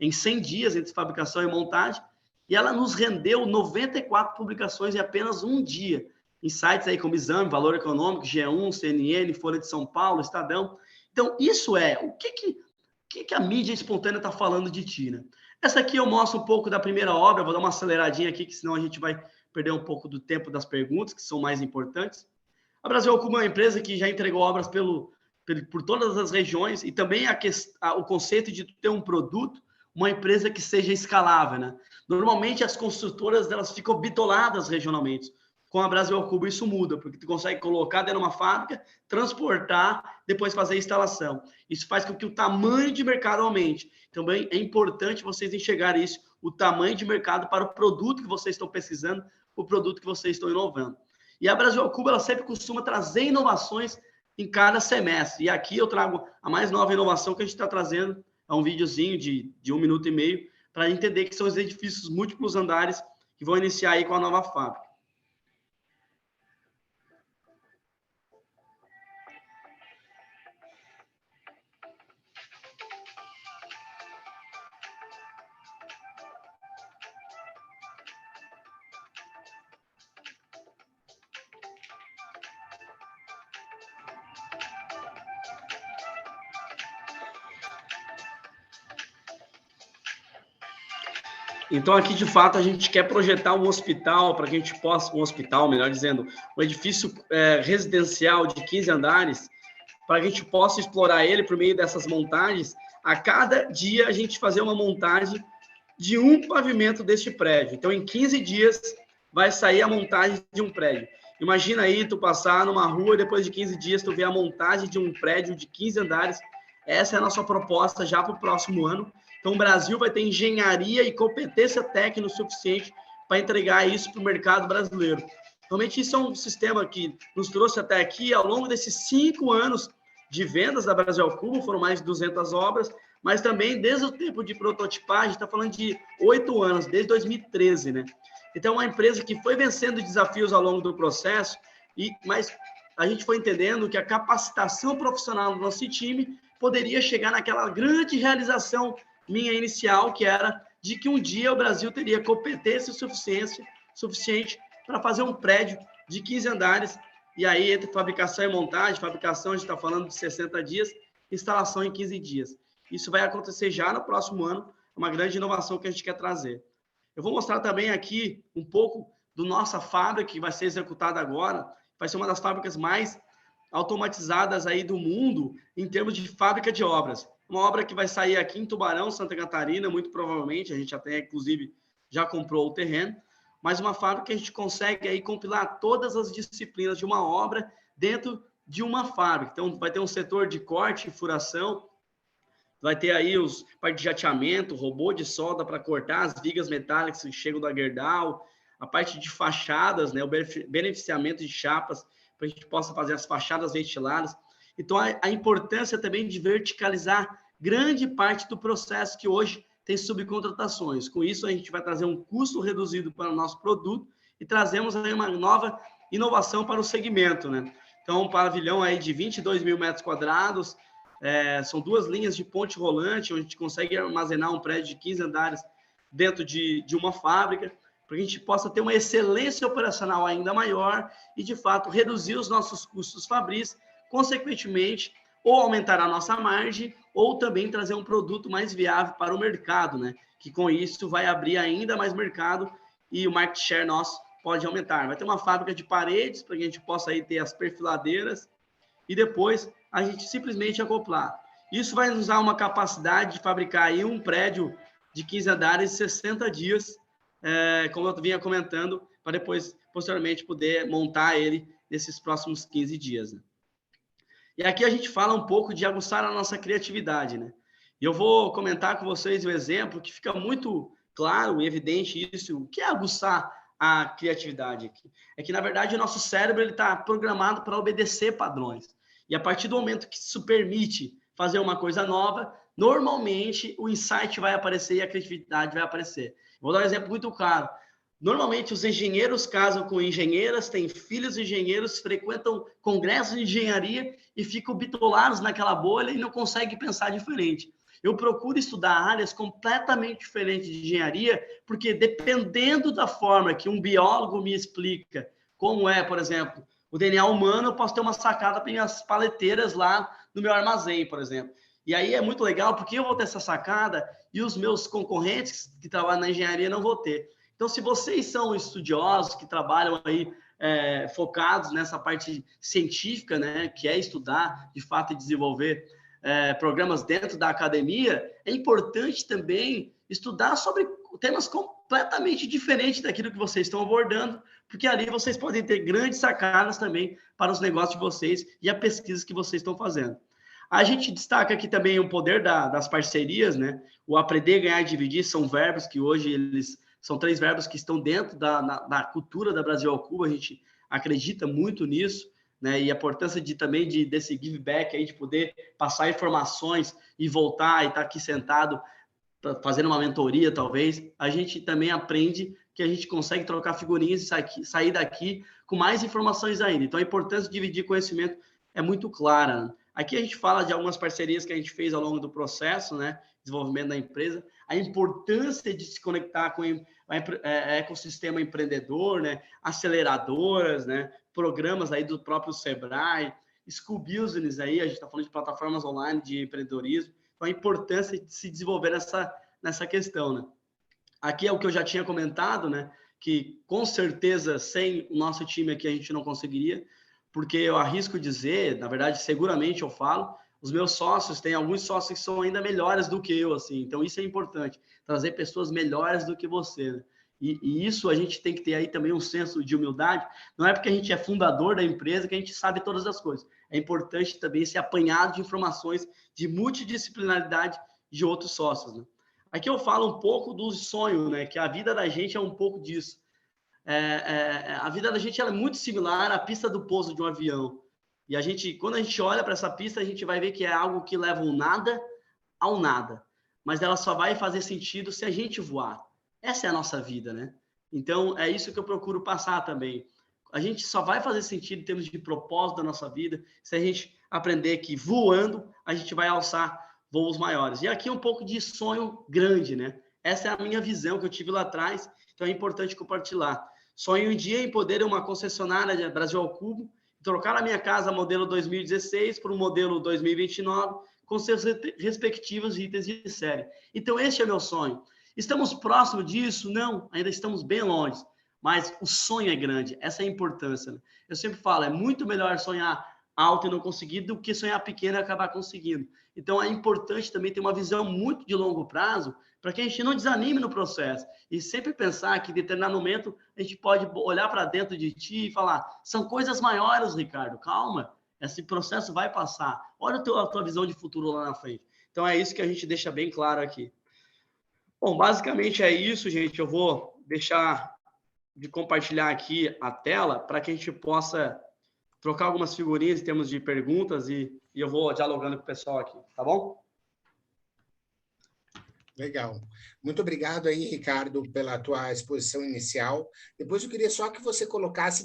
[SPEAKER 3] em 100 dias entre fabricação e montagem. E ela nos rendeu 94 publicações em apenas um dia. Em sites aí como Exame, Valor Econômico, G1, CNN, Folha de São Paulo, Estadão. Então, isso é o que a mídia espontânea está falando de ti, né? Essa aqui eu mostro um pouco da primeira obra, vou dar uma aceleradinha aqui, que senão a gente vai perder um pouco do tempo das perguntas, que são mais importantes. A Brasil Ao Cubo é uma empresa que já entregou obras por todas as regiões e também o conceito de ter um produto, uma empresa que seja escalável, né? Normalmente as construtoras elas ficam bitoladas regionalmente. Com a Brasil Ao Cubo isso muda, porque tu consegue colocar dentro de uma fábrica, transportar, depois fazer a instalação. Isso faz com que o tamanho de mercado aumente. Também é importante vocês enxergarem isso, o tamanho de mercado para o produto que vocês estão pesquisando, o produto que vocês estão inovando. E a Brasil Ao Cubo ela sempre costuma trazer inovações em cada semestre. E aqui eu trago a mais nova inovação que a gente está trazendo, é um videozinho de 1 minuto e meio, para entender que são os edifícios múltiplos andares que vão iniciar aí com a nova fábrica. Então, aqui, de fato, a gente quer projetar um hospital para que a gente possa... Um hospital, melhor dizendo, um edifício residencial de 15 andares, para que a gente possa explorar ele por meio dessas montagens. A cada dia, a gente fazer uma montagem de um pavimento deste prédio. Então, em 15 dias, vai sair a montagem de um prédio. Imagina aí, tu passar numa rua, depois de 15 dias, tu vê a montagem de um prédio de 15 andares. Essa é a nossa proposta já para o próximo ano. Então, o Brasil vai ter engenharia e competência técnica suficiente para entregar isso para o mercado brasileiro. Realmente, isso é um sistema que nos trouxe até aqui. Ao longo desses 5 anos de vendas da Brasil Ao Cubo, foram mais de 200 obras, mas também, desde o tempo de prototipagem, está falando de 8 anos, desde 2013, né? Então, é uma empresa que foi vencendo desafios ao longo do processo, mas a gente foi entendendo que a capacitação profissional do nosso time poderia chegar naquela grande realização minha inicial, que era de que um dia o Brasil teria competência suficiente para fazer um prédio de 15 andares, e aí entre fabricação e montagem, fabricação a gente está falando de 60 dias, instalação em 15 dias. Isso vai acontecer já no próximo ano, é uma grande inovação que a gente quer trazer. Eu vou mostrar também aqui um pouco da nossa fábrica, que vai ser executada agora, vai ser uma das fábricas mais automatizadas aí do mundo em termos de fábrica de obras. Uma obra que vai sair aqui em Tubarão, Santa Catarina, muito provavelmente, a gente até, inclusive, já comprou o terreno, mas uma fábrica que a gente consegue aí compilar todas as disciplinas de uma obra dentro de uma fábrica. Então, vai ter um setor de corte e furação, vai ter aí parte de jateamento, robô de solda para cortar as vigas metálicas que chegam da Gerdau, a parte de fachadas, né, o beneficiamento de chapas, para a gente possa fazer as fachadas ventiladas. Então, a importância também de verticalizar grande parte do processo que hoje tem subcontratações. Com isso, a gente vai trazer um custo reduzido para o nosso produto e trazemos aí uma nova inovação para o segmento, né? Então, um pavilhão aí de 22 mil metros quadrados, são 2 linhas de ponte rolante, onde a gente consegue armazenar um prédio de 15 andares dentro de uma fábrica, para que a gente possa ter uma excelência operacional ainda maior e, de fato, reduzir os nossos custos fabris, consequentemente, ou aumentar a nossa margem, ou também trazer um produto mais viável para o mercado, né? Que com isso vai abrir ainda mais mercado e o market share nosso pode aumentar. Vai ter uma fábrica de paredes para que a gente possa aí ter as perfiladeiras e depois a gente simplesmente acoplar. Isso vai nos dar uma capacidade de fabricar aí um prédio de 15 andares em 60 dias, como eu vinha comentando, para depois, posteriormente, poder montar ele nesses próximos 15 dias. Né? E aqui a gente fala um pouco de aguçar a nossa criatividade, né? E eu vou comentar com vocês um exemplo que fica muito claro e evidente isso. O que é aguçar a criatividade aqui? É que, na verdade, o nosso cérebro está programado para obedecer padrões. E a partir do momento que isso permite fazer uma coisa nova, normalmente o insight vai aparecer e a criatividade vai aparecer. Vou dar um exemplo muito claro. Normalmente, os engenheiros casam com engenheiras, têm filhos engenheiros, frequentam congressos de engenharia e ficam bitolados naquela bolha e não conseguem pensar diferente. Eu procuro estudar áreas completamente diferentes de engenharia, porque dependendo da forma que um biólogo me explica como é, por exemplo, o DNA humano, eu posso ter uma sacada para minhas paleteiras lá no meu armazém, por exemplo. E aí é muito legal, porque eu vou ter essa sacada e os meus concorrentes que trabalham na engenharia não vão ter. Então, se vocês são estudiosos que trabalham aí focados nessa parte científica, né, que é estudar, de fato, e desenvolver programas dentro da academia, é importante também estudar sobre temas completamente diferentes daquilo que vocês estão abordando, porque ali vocês podem ter grandes sacadas também para os negócios de vocês e a pesquisa que vocês estão fazendo. A gente destaca aqui também o poder das parcerias, né? O aprender, ganhar e dividir são verbos que hoje eles são 3 verbos que estão dentro da cultura da Brasil ao Cubo. A gente acredita muito nisso, né? E a importância também desse give back aí, de poder passar informações e voltar e estar aqui sentado fazendo uma mentoria, talvez. A gente também aprende que a gente consegue trocar figurinhas e sair daqui com mais informações ainda. Então, a importância de dividir conhecimento é muito clara, né? Aqui a gente fala de algumas parcerias que a gente fez ao longo do processo, né? Desenvolvimento da empresa, a importância de se conectar com o ecossistema empreendedor, né? Aceleradoras, né? Programas aí do próprio Sebrae, School Business aí, a gente está falando de plataformas online de empreendedorismo, então a importância de se desenvolver nessa questão, né? Aqui é o que eu já tinha comentado, né? Que com certeza sem o nosso time aqui a gente não conseguiria, porque eu arrisco dizer, na verdade, seguramente eu falo, os meus sócios, tem alguns sócios que são ainda melhores do que eu, assim, então isso é importante, trazer pessoas melhores do que você, né? E isso a gente tem que ter aí também um senso de humildade, não é porque a gente é fundador da empresa que a gente sabe todas as coisas, é importante também ser apanhado de informações de multidisciplinaridade de outros sócios, né? Aqui eu falo um pouco do sonho, né, que a vida da gente é um pouco disso. A vida da gente ela é muito similar à pista do pouso de um avião. E a gente, quando a gente olha para essa pista, a gente vai ver que é algo que leva um nada ao nada. Mas ela só vai fazer sentido se a gente voar. Essa é a nossa vida, né? Então, é isso que eu procuro passar também. A gente só vai fazer sentido em termos de propósito da nossa vida se a gente aprender que voando a gente vai alçar voos maiores. E aqui um pouco de sonho grande, né? Essa é a minha visão que eu tive lá atrás, então é importante compartilhar. Sonho um dia em poder uma concessionária de Brasil ao Cubo, trocar a minha casa modelo 2016 para o modelo 2029, com seus respectivos itens de série. Então, este é meu sonho. Estamos próximos disso? Não, ainda estamos bem longe, mas o sonho é grande, essa é a importância, né? Eu sempre falo, é muito melhor sonhar alto e não conseguir do que sonhar pequeno e acabar conseguindo. Então, é importante também ter uma visão muito de longo prazo para que a gente não desanime no processo e sempre pensar que em determinado momento a gente pode olhar para dentro de ti e falar, são coisas maiores, Ricardo, calma, esse processo vai passar, olha a tua visão de futuro lá na frente. Então, é isso que a gente deixa bem claro aqui. Bom, basicamente é isso, gente. Eu vou deixar de compartilhar aqui a tela para que a gente possa trocar algumas figurinhas em termos de perguntas e eu vou dialogando com o pessoal aqui, tá bom?
[SPEAKER 2] Legal. Muito obrigado aí, Ricardo, pela tua exposição inicial. Depois eu queria só que você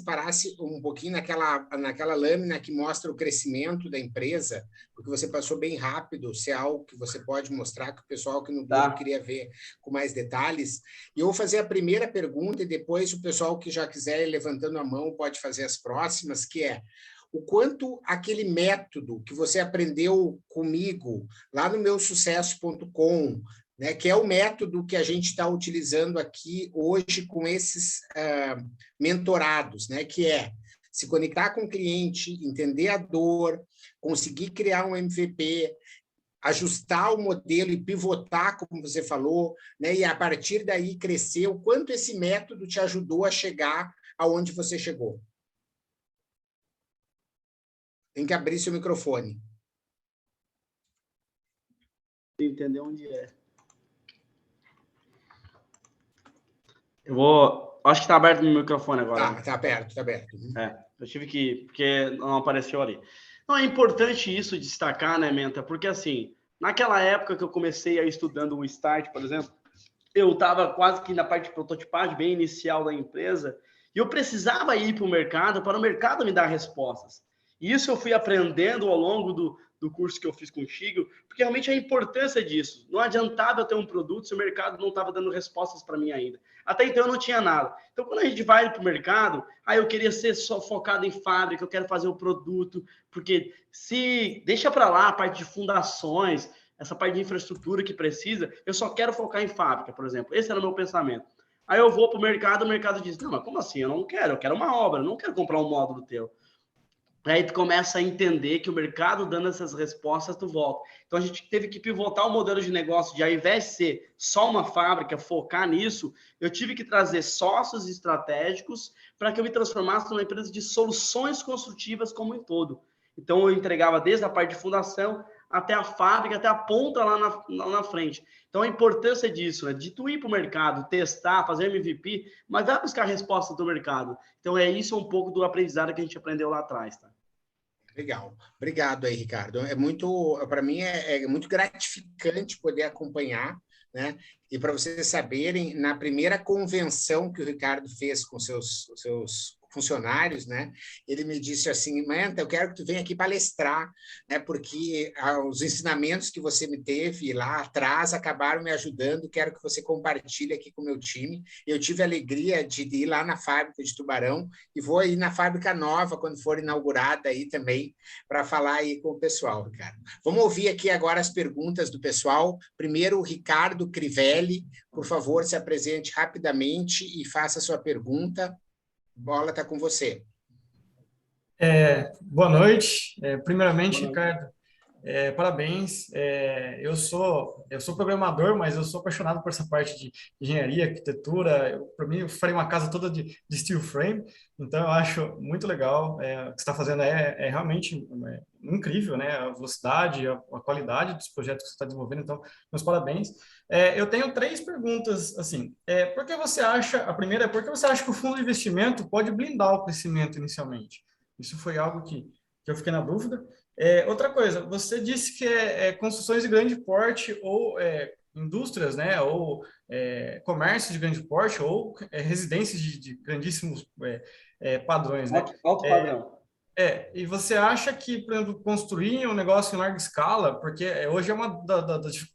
[SPEAKER 2] parasse um pouquinho naquela lâmina que mostra o crescimento da empresa, porque você passou bem rápido, se é algo que você pode mostrar que o pessoal aqui no grupo queria ver com mais detalhes. E eu vou fazer a primeira pergunta e depois o pessoal que já quiser ir levantando a mão pode fazer as próximas, que é: o quanto aquele método que você aprendeu comigo lá no meusucesso.com, né, que é o método que a gente está utilizando aqui hoje com esses mentorados, né, que é se conectar com o cliente, entender a dor, conseguir criar um MVP, ajustar o modelo e pivotar, como você falou, né, e a partir daí crescer, o quanto esse método te ajudou a chegar aonde você chegou. Tem que abrir seu microfone.
[SPEAKER 3] Entender onde é. Acho que está aberto no microfone agora.
[SPEAKER 2] Tá aberto, tá aberto.
[SPEAKER 3] Eu tive que, porque não apareceu ali. Não, é importante isso destacar, né, Menta? Porque, assim, naquela época que eu comecei a estudando o Start, por exemplo, eu estava quase que na parte de prototipagem bem inicial da empresa e eu precisava ir para o mercado me dar respostas. E isso eu fui aprendendo ao longo do curso que eu fiz contigo, porque realmente a importância disso. Não adiantava eu ter um produto se o mercado não estava dando respostas para mim ainda. Até então eu não tinha nada. Então, quando a gente vai para o mercado, eu queria ser só focado em fábrica, eu quero fazer o produto, porque se deixa para lá a parte de fundações, essa parte de infraestrutura que precisa, eu só quero focar em fábrica, por exemplo. Esse era o meu pensamento. Aí eu vou para o mercado diz, não, mas como assim? Eu quero uma obra, eu não quero comprar um módulo teu. Aí tu começa a entender que o mercado dando essas respostas, tu volta. Então a gente teve que pivotar o modelo de negócio de, ao invés de ser só uma fábrica, focar nisso, eu tive que trazer sócios estratégicos para que eu me transformasse numa empresa de soluções construtivas como um todo. Então eu entregava desde a parte de fundação até a fábrica, até a ponta lá na frente. Então a importância disso, né? De tu ir para o mercado, testar, fazer MVP, mas vai buscar respostas do mercado. Então isso um pouco do aprendizado que a gente aprendeu lá atrás, tá?
[SPEAKER 2] Legal. Obrigado aí, Ricardo. Para mim é muito gratificante poder acompanhar, né? E para vocês saberem, na primeira convenção que o Ricardo fez com seus funcionários, né? Ele me disse assim, Menta, eu quero que tu venha aqui palestrar, né? Porque os ensinamentos que você me teve lá atrás acabaram me ajudando, quero que você compartilhe aqui com o meu time. Eu tive a alegria de ir lá na fábrica de Tubarão e vou ir na fábrica nova, quando for inaugurada aí também, para falar aí com o pessoal, Ricardo. Vamos ouvir aqui agora as perguntas do pessoal. Primeiro, o Ricardo Crivelli, por favor, se apresente rapidamente e faça a sua pergunta. Bola está com você.
[SPEAKER 5] Boa noite. Primeiramente, Ricardo, parabéns. Eu sou programador, mas eu sou apaixonado por essa parte de engenharia, arquitetura. Para mim, eu farei uma casa toda de steel frame, então eu acho muito legal. O que você está fazendo é realmente incrível, né? A velocidade, a qualidade dos projetos que você está desenvolvendo, então, meus parabéns. Eu tenho 3 perguntas, assim. Por que você acha, a primeira é, por que você acha que o fundo de investimento pode blindar o crescimento inicialmente? Isso foi algo que eu fiquei na dúvida. Outra coisa, você disse que construções de grande porte ou indústrias, né, ou comércio de grande porte ou residências de grandíssimos padrões, né?
[SPEAKER 3] Alto padrão.
[SPEAKER 5] E você acha que, por exemplo, construir um negócio em larga escala, porque hoje é uma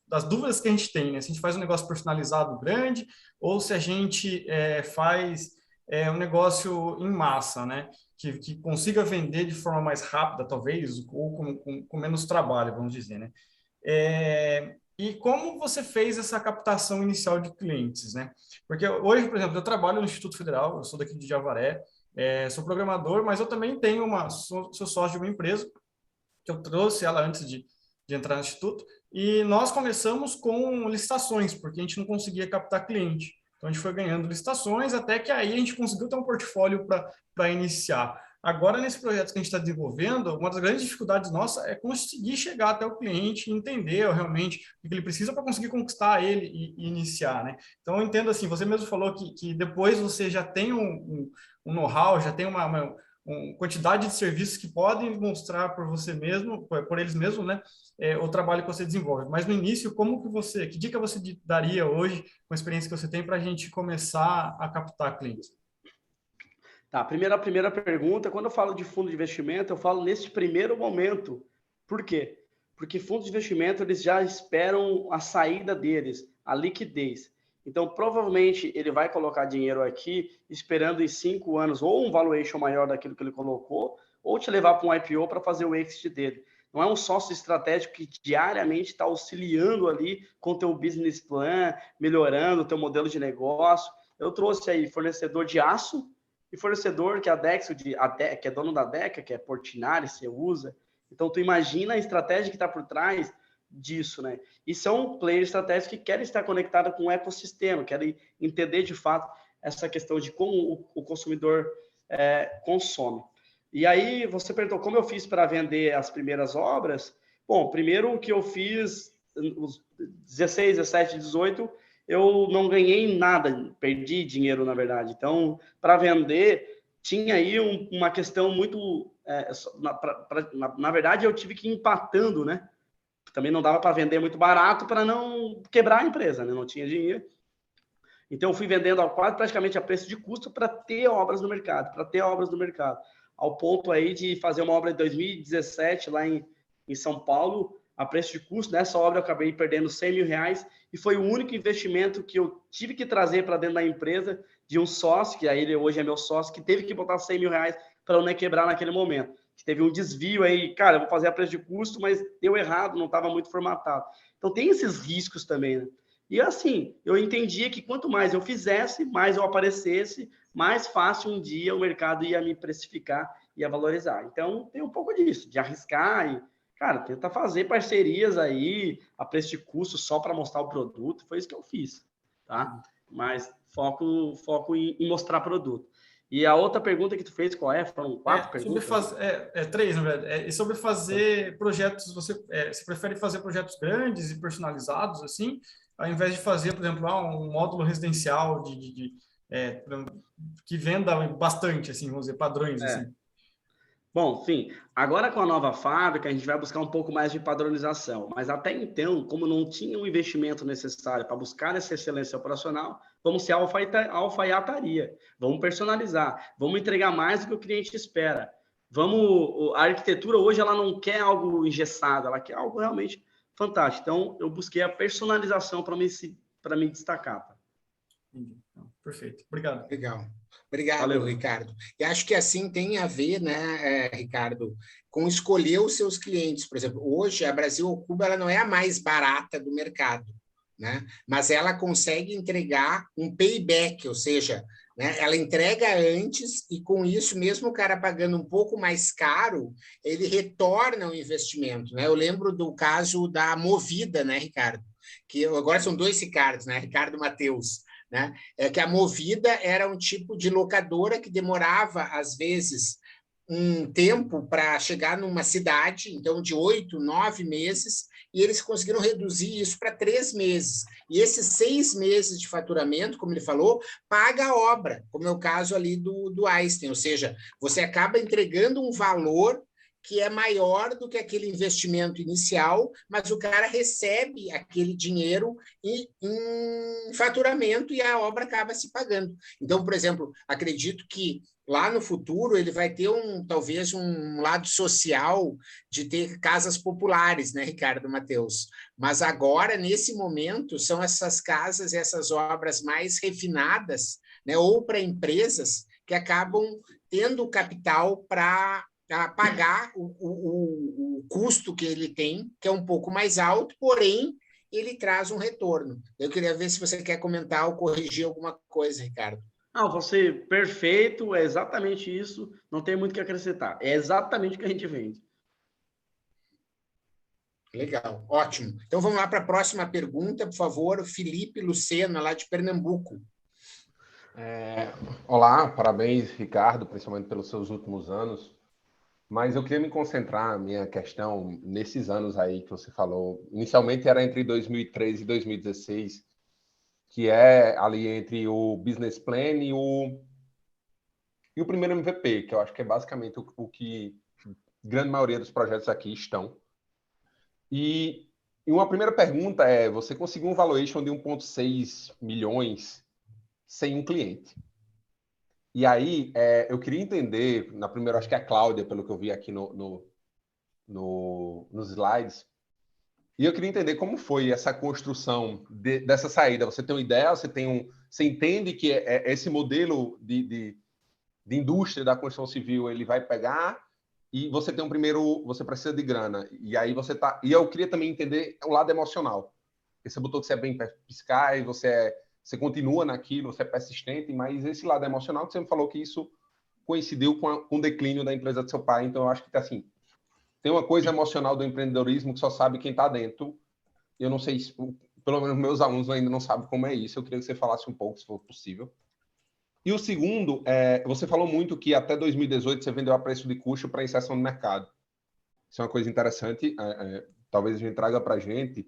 [SPEAKER 5] das dúvidas que a gente tem, né? Se a gente faz um negócio personalizado grande ou se a gente faz um negócio em massa, né? Que consiga vender de forma mais rápida, talvez, ou com menos trabalho, vamos dizer, né? E como você fez essa captação inicial de clientes, né? Porque hoje, por exemplo, eu trabalho no Instituto Federal, eu sou daqui de Javaré, sou programador, mas eu também tenho sou sócio de uma empresa, que eu trouxe ela antes de entrar no Instituto, e nós começamos com licitações, porque a gente não conseguia captar cliente. Então, a gente foi ganhando licitações, até que aí a gente conseguiu ter um portfólio para iniciar. Agora, nesse projeto que a gente está desenvolvendo, uma das grandes dificuldades nossa é conseguir chegar até o cliente e entender realmente o que ele precisa para conseguir conquistar ele e iniciar, né? Então, eu entendo assim, você mesmo falou que depois você já tem um know-how, já tem uma quantidade de serviços que podem mostrar por você mesmo, por eles mesmos, né? O trabalho que você desenvolve. Mas no início, que dica você daria hoje, com a experiência que você tem, para a gente começar a captar clientes?
[SPEAKER 3] Tá, a primeira pergunta, quando eu falo de fundo de investimento, eu falo nesse primeiro momento. Por quê? Porque fundos de investimento, eles já esperam a saída deles, a liquidez. Então, provavelmente, ele vai colocar dinheiro aqui, esperando em 5 anos, ou um valuation maior daquilo que ele colocou, ou te levar para um IPO para fazer o exit dele. Não é um sócio estratégico que diariamente está auxiliando ali com o teu business plan, melhorando o teu modelo de negócio. Eu trouxe aí fornecedor de aço e fornecedor que é a Dexo, que é dono da Deca, que é Portinari, você usa. Então, tu imagina a estratégia que está por trás disso, né? E são players estratégicos que querem estar conectados com o ecossistema, querem entender de fato essa questão de como o consumidor consome. E aí você perguntou como eu fiz para vender as primeiras obras. Bom, primeiro o que eu fiz, os 16, 17, 18, eu não ganhei nada, perdi dinheiro, na verdade. Então, para vender, tinha aí uma questão muito... na verdade, eu tive que ir empatando, né? Também não dava para vender muito barato para não quebrar a empresa, né? Não tinha dinheiro. Então, eu fui vendendo quase praticamente a preço de custo para ter obras no mercado, ao ponto aí de fazer uma obra em 2017 lá em São Paulo, a preço de custo. Nessa obra eu acabei perdendo R$100 mil e foi o único investimento que eu tive que trazer para dentro da empresa de um sócio, que aí ele hoje é meu sócio, que teve que botar R$100 mil para eu não quebrar naquele momento. Teve um desvio aí, cara, eu vou fazer a preço de custo, mas deu errado, não estava muito formatado. Então tem esses riscos também, né? E assim, eu entendia que quanto mais eu fizesse, mais eu aparecesse, mais fácil um dia o mercado ia me precificar, ia valorizar. Então, tem um pouco disso, de arriscar e, cara, tentar fazer parcerias aí, a preço de custo só para mostrar o produto, foi isso que eu fiz, tá? Mas foco em mostrar produto. E a outra pergunta que tu fez, qual é? Foram 4 perguntas?
[SPEAKER 5] Três, na verdade. E sobre fazer projetos, você prefere fazer projetos grandes e personalizados, assim, ao invés de fazer, por exemplo, um módulo residencial que venda bastante, assim, vamos dizer, padrões, assim.
[SPEAKER 3] Bom, enfim, agora com a nova fábrica, a gente vai buscar um pouco mais de padronização. Mas até então, como não tinha o investimento necessário para buscar essa excelência operacional, vamos ser alfaiataria, vamos personalizar, vamos entregar mais do que o cliente espera. A arquitetura hoje ela não quer algo engessado, ela quer algo realmente fantástico. Então, eu busquei a personalização para me destacar. Tá?
[SPEAKER 5] Entendi. Perfeito. Obrigado.
[SPEAKER 2] Legal. Obrigado,
[SPEAKER 3] Valeu,
[SPEAKER 2] Ricardo. E acho que assim tem a ver, né, Ricardo, com escolher os seus clientes. Por exemplo, hoje a Brasil ao Cubo ela não é a mais barata do mercado, né? Mas ela consegue entregar um payback, ou seja, né, ela entrega antes e com isso, mesmo o cara pagando um pouco mais caro, ele retorna o investimento, né? Eu lembro do caso da Movida, né, Ricardo? Que agora são 2 Ricardos, né? Ricardo e Matheus. Né? Que a Movida era um tipo de locadora que demorava, às vezes, um tempo para chegar numa cidade, então de 8, 9 meses, e eles conseguiram reduzir isso para 3 meses. E esses 6 meses de faturamento, como ele falou, paga a obra, como é o caso ali do Einstein, ou seja, você acaba entregando um valor que é maior do que aquele investimento inicial, mas o cara recebe aquele dinheiro em faturamento e a obra acaba se pagando. Então, por exemplo, acredito que lá no futuro ele vai ter talvez um lado social de ter casas populares, né, Ricardo, Matheus? Mas agora, nesse momento, são essas casas, essas obras mais refinadas, né, ou para empresas que acabam tendo capital para pagar o custo que ele tem, que é um pouco mais alto, porém, ele traz um retorno. Eu queria ver se você quer comentar ou corrigir alguma coisa, Ricardo.
[SPEAKER 3] Não, você perfeito, é exatamente isso, não tem muito o que acrescentar. É exatamente o que a gente vende.
[SPEAKER 2] Legal, ótimo. Então vamos lá para a próxima pergunta, por favor, Felipe Lucena, lá de Pernambuco.
[SPEAKER 6] Olá, parabéns, Ricardo, principalmente pelos seus últimos anos. Mas eu queria me concentrar, minha questão, nesses anos aí que você falou. Inicialmente era entre 2013 e 2016, que é ali entre o business plan e o primeiro MVP, que eu acho que é basicamente o que a grande maioria dos projetos aqui estão. E uma primeira pergunta é, você conseguiu um valuation de 1,6 milhões sem um cliente. E aí, eu queria entender, na primeira, acho que é a Cláudia, pelo que eu vi aqui nos slides, E eu queria entender como foi essa construção dessa saída. Você tem uma ideia, você entende que esse modelo de indústria da construção civil ele vai pegar, e você tem você precisa de grana. E aí e eu queria também entender o lado emocional. Porque você botou que você é bem perspicaz, você continua naquilo, você é persistente, mas esse lado emocional que você me falou que isso coincidiu com o declínio da empresa do seu pai. Então eu acho que assim, tem uma coisa emocional do empreendedorismo que só sabe quem está dentro. Eu não sei, pelo menos meus alunos ainda não sabem como é isso. Eu queria que você falasse um pouco, se for possível. E o segundo, você falou muito que até 2018 você vendeu a preço de custo para inserção no mercado. Isso é uma coisa interessante, talvez a gente traga para a gente,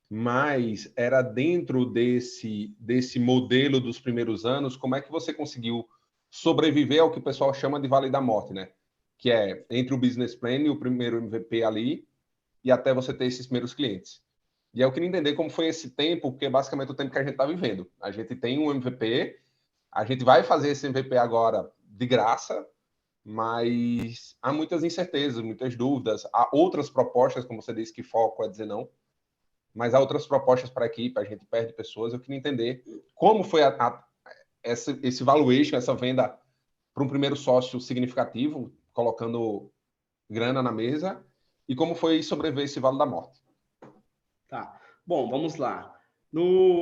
[SPEAKER 6] mas era dentro desse modelo dos primeiros anos, como é que você conseguiu sobreviver ao que o pessoal chama de Vale da Morte, né? Que é entre o business plan e o primeiro MVP ali, e até você ter esses primeiros clientes. E eu queria entender como foi esse tempo, porque é basicamente o tempo que a gente está vivendo. A gente tem um MVP, a gente vai fazer esse MVP agora de graça, mas há muitas incertezas, muitas dúvidas. Há outras propostas, como você disse, que foco é dizer não, mas há outras propostas para a equipe, a gente perde pessoas. Eu queria entender como foi esse valuation, essa venda para um primeiro sócio significativo, colocando grana na mesa, e como foi sobreviver esse Vale da Morte.
[SPEAKER 3] Tá. Bom, vamos lá.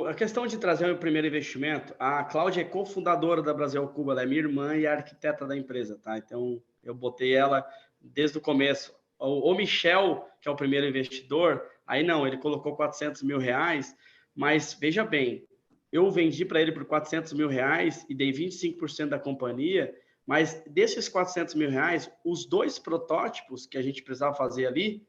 [SPEAKER 3] A questão de trazer o primeiro investimento, a Cláudia é cofundadora da Brasil ao Cubo, ela é minha irmã e arquiteta da empresa, tá? Então, eu botei ela desde o começo. O Michel, que é o primeiro investidor, aí não, ele colocou 400 mil reais, mas veja bem, eu vendi para ele por 400 mil reais e dei 25% da companhia, mas desses 400 mil reais, os 2 protótipos que a gente precisava fazer ali,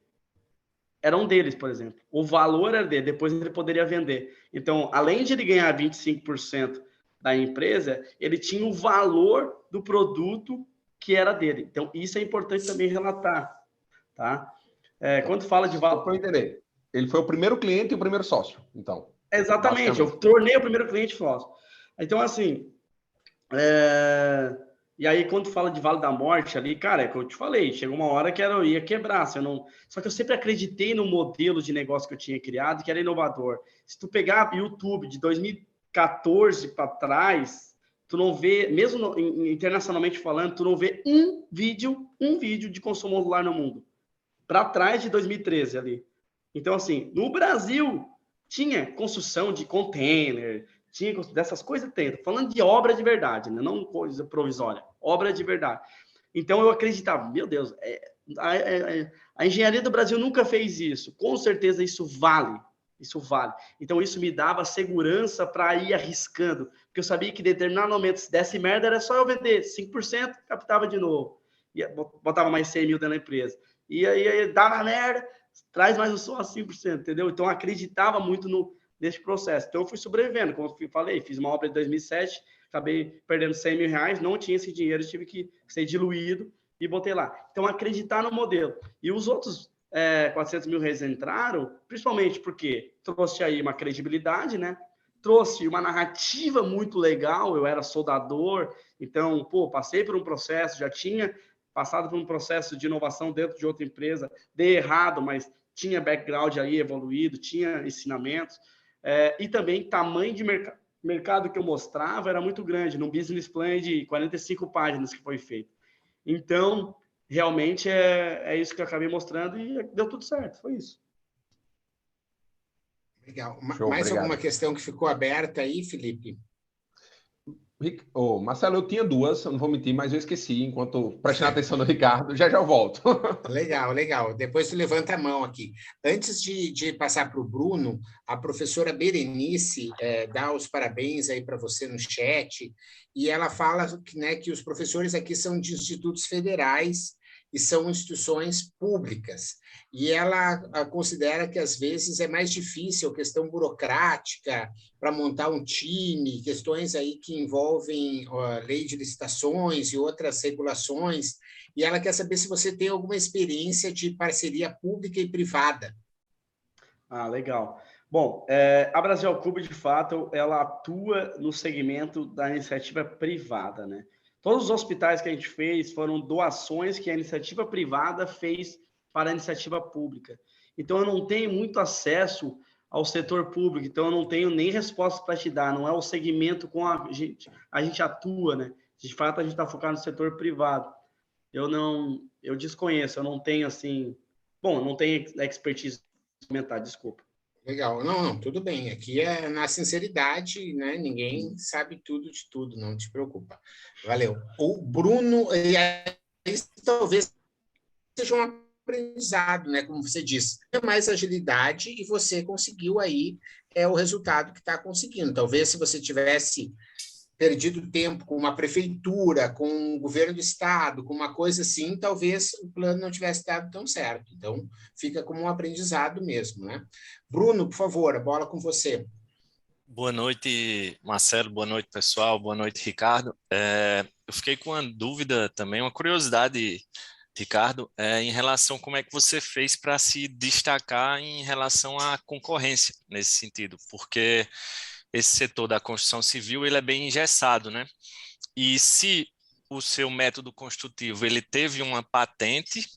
[SPEAKER 3] eram deles, por exemplo. O valor era dele, depois ele poderia vender. Então, além de ele ganhar 25% da empresa, ele tinha o valor do produto que era dele. Então, isso é importante também relatar, tá? Quando fala de valor...
[SPEAKER 6] Para eu entender, ele foi o primeiro cliente e o primeiro sócio, então.
[SPEAKER 3] Exatamente, eu tornei o primeiro cliente sócio. Então, assim... E aí, quando fala de Vale da Morte ali, cara, é o que eu te falei, chegou uma hora que eu ia quebrar. Só que eu sempre acreditei no modelo de negócio que eu tinha criado, que era inovador. Se tu pegar YouTube de 2014 para trás, tu não vê, mesmo internacionalmente falando, tu não vê um vídeo de consumo modular no mundo. Para trás de 2013 ali. Então, assim, no Brasil, tinha construção de container, tinha dessas coisas, tem. Falando de obra de verdade, né? Não coisa provisória, obra de verdade. Então eu acreditava, meu Deus, a engenharia do Brasil nunca fez isso. Com certeza isso vale. Isso vale. Então isso me dava segurança para ir arriscando, porque eu sabia que em determinado momento, se desse merda, era só eu vender 5%, captava de novo, e botava mais 100 mil dentro da empresa. E aí dava merda, traz mais só 5%, entendeu? Então eu acreditava muito nesse processo. Então eu fui sobrevivendo, como eu falei, fiz uma obra em 2007, acabei perdendo 100 mil reais, não tinha esse dinheiro, tive que ser diluído e botei lá. Então acreditar no modelo. E os outros 400 mil reais entraram, principalmente porque trouxe aí uma credibilidade, né? Trouxe uma narrativa muito legal, eu era soldador, então, passei por um processo, já tinha passado por um processo de inovação dentro de outra empresa, dei errado, mas tinha background aí evoluído, tinha ensinamentos, e também tamanho de mercado que eu mostrava era muito grande, num business plan de 45 páginas que foi feito. Então, realmente é isso que eu acabei mostrando e deu tudo certo, foi isso.
[SPEAKER 2] Legal.
[SPEAKER 6] Show,
[SPEAKER 2] mais
[SPEAKER 6] obrigado.
[SPEAKER 2] Alguma questão que ficou aberta aí, Felipe?
[SPEAKER 6] Marcelo, eu tinha duas, não vou mentir, mas eu esqueci, enquanto prestando atenção no Ricardo, já eu volto.
[SPEAKER 2] Legal. Depois tu levanta a mão aqui. Antes de passar para o Bruno, a professora Berenice dá os parabéns aí para você no chat, e ela fala que os professores aqui são de institutos federais e são instituições públicas. E ela considera que, às vezes, é mais difícil a questão burocrática para montar um time, questões aí que envolvem lei de licitações e outras regulações. E ela quer saber se você tem alguma experiência de parceria pública e privada.
[SPEAKER 3] Ah, legal. Bom, a Brasil ao Cubo, de fato, ela atua no segmento da iniciativa privada, né? Todos os hospitais que a gente fez foram doações que a iniciativa privada fez para a iniciativa pública. Então, eu não tenho muito acesso ao setor público, então eu não tenho nem resposta para te dar, não é o segmento com a gente atua, né? De fato, a gente está focado no setor privado. Eu desconheço, eu não tenho assim, bom, não tenho expertise para comentar, desculpa.
[SPEAKER 2] Legal. Não, tudo bem. Aqui é na sinceridade, né? Ninguém sabe tudo de tudo, não te preocupa. Valeu. O Bruno, talvez seja um aprendizado, né? Como você disse, é mais agilidade e você conseguiu aí o resultado que está conseguindo. Talvez se você tivesse perdido tempo com uma prefeitura, com o governo do estado, com uma coisa assim, talvez o plano não tivesse dado tão certo. Então, fica como um aprendizado mesmo, né? Bruno, por favor, a bola com você.
[SPEAKER 7] Boa noite, Marcelo. Boa noite, pessoal. Boa noite, Ricardo. Eu fiquei com uma dúvida também, uma curiosidade, Ricardo, em relação a como é que você fez para se destacar em relação à concorrência nesse sentido, porque esse setor da construção civil ele é bem engessado, né? E se o seu método construtivo ele teve uma patente,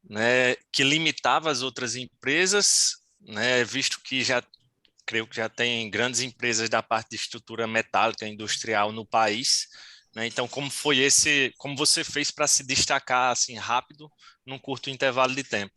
[SPEAKER 7] né, que limitava as outras empresas, né, visto que creio que já tem grandes empresas da parte de estrutura metálica industrial no país, né? Então, como você fez para se destacar assim rápido num curto intervalo de tempo?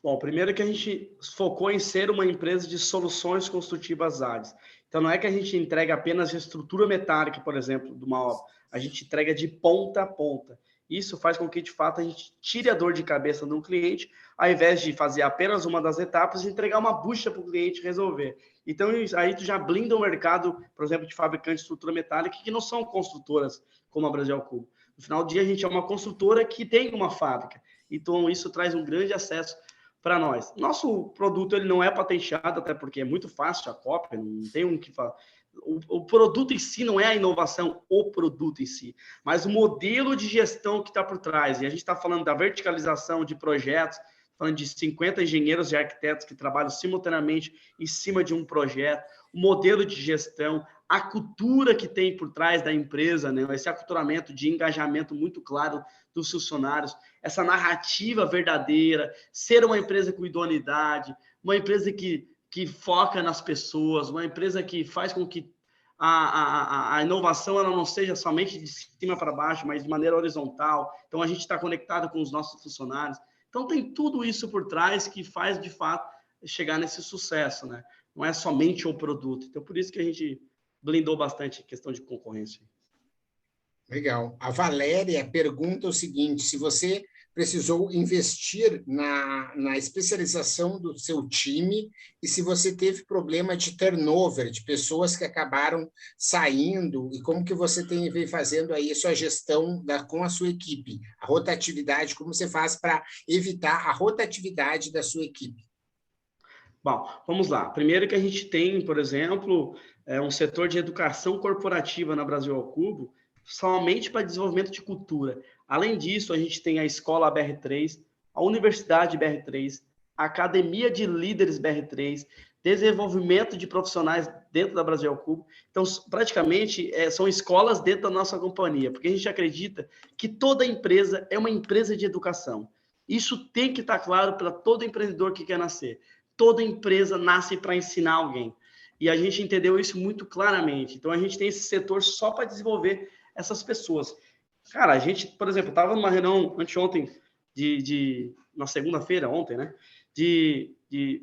[SPEAKER 3] Bom, primeiro que a gente focou em ser uma empresa de soluções construtivas ágeis. Então, não é que a gente entrega apenas estrutura metálica, por exemplo, de uma obra. A gente entrega de ponta a ponta. Isso faz com que, de fato, a gente tire a dor de cabeça do cliente, ao invés de fazer apenas uma das etapas e entregar uma bucha para o cliente resolver. Então, aí tu já blinda o mercado, por exemplo, de fabricantes de estrutura metálica, que não são construtoras como a Brasil Cubo. No final do dia, a gente é uma construtora que tem uma fábrica. Então, isso traz um grande acesso para nós. Nosso produto ele não é patenteado, até porque é muito fácil a cópia, não tem um que fala. O produto em si não é a inovação, o produto em si, mas o modelo de gestão que está por trás. E a gente está falando da verticalização de projetos, falando de 50 engenheiros e arquitetos que trabalham simultaneamente em cima de um projeto, o modelo de gestão, a cultura que tem por trás da empresa, né? Esse aculturamento de engajamento muito claro dos funcionários, essa narrativa verdadeira, ser uma empresa com idoneidade, uma empresa que foca nas pessoas, uma empresa que faz com que a inovação ela não seja somente de cima para baixo, mas de maneira horizontal. Então, a gente está conectado com os nossos funcionários. Então, tem tudo isso por trás que faz, de fato, chegar nesse sucesso, né? Não é somente o produto. Então, por isso que a gente blindou bastante a questão de concorrência.
[SPEAKER 2] Legal. A Valéria pergunta o seguinte, se você precisou investir na especialização do seu time e se você teve problema de turnover, de pessoas que acabaram saindo, e como que você veio fazendo aí a sua gestão com a sua equipe, a rotatividade, como você faz para evitar a rotatividade da sua equipe?
[SPEAKER 3] Bom, vamos lá. Primeiro que a gente tem, por exemplo, um setor de educação corporativa na Brasil ao Cubo, somente para desenvolvimento de cultura. Além disso, a gente tem a Escola BR3, a Universidade BR3, a Academia de Líderes BR3, desenvolvimento de profissionais dentro da Brasil ao Cubo. Então, praticamente, são escolas dentro da nossa companhia, porque a gente acredita que toda empresa é uma empresa de educação. Isso tem que estar claro para todo empreendedor que quer nascer. Toda empresa nasce para ensinar alguém. E a gente entendeu isso muito claramente. Então, a gente tem esse setor só para desenvolver essas pessoas. Cara, a gente, por exemplo, estava numa reunião anteontem, na segunda-feira, ontem, né?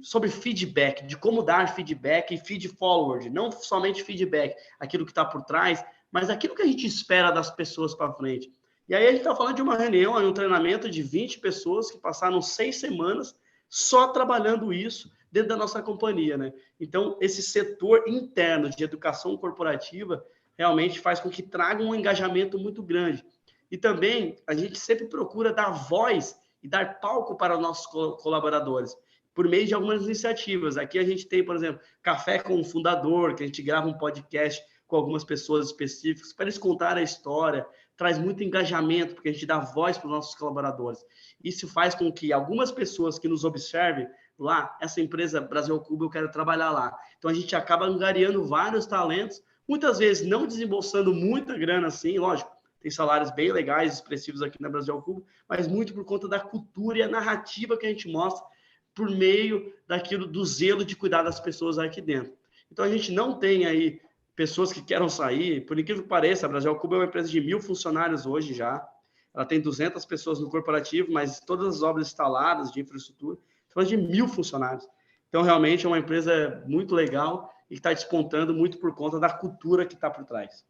[SPEAKER 3] Sobre feedback, de como dar feedback e feed forward. Não somente feedback, aquilo que está por trás, mas aquilo que a gente espera das pessoas para frente. E aí a gente está falando de uma reunião, um treinamento de 20 pessoas que passaram 6 semanas só trabalhando isso dentro da nossa companhia, né? Então, esse setor interno de educação corporativa realmente faz com que traga um engajamento muito grande. E também, a gente sempre procura dar voz e dar palco para os nossos colaboradores, por meio de algumas iniciativas. Aqui a gente tem, por exemplo, Café com o Fundador, que a gente grava um podcast com algumas pessoas específicas, para eles contarem a história, traz muito engajamento, porque a gente dá voz para os nossos colaboradores. Isso faz com que algumas pessoas que nos observem lá, essa empresa Brasil Cubo, eu quero trabalhar lá. Então, a gente acaba angariando vários talentos, muitas vezes não desembolsando muita grana assim, lógico, tem salários bem legais, expressivos aqui na Brasil ao Cubo, mas muito por conta da cultura e a narrativa que a gente mostra por meio daquilo, do zelo de cuidar das pessoas aqui dentro. Então, a gente não tem aí pessoas que queiram sair, por incrível que pareça, a Brasil ao Cubo é uma empresa de 1.000 funcionários hoje já, ela tem 200 pessoas no corporativo, mas todas as obras instaladas de infraestrutura, falando de 1.000 funcionários. Então, realmente, é uma empresa muito legal e está despontando muito por conta da cultura que está por trás.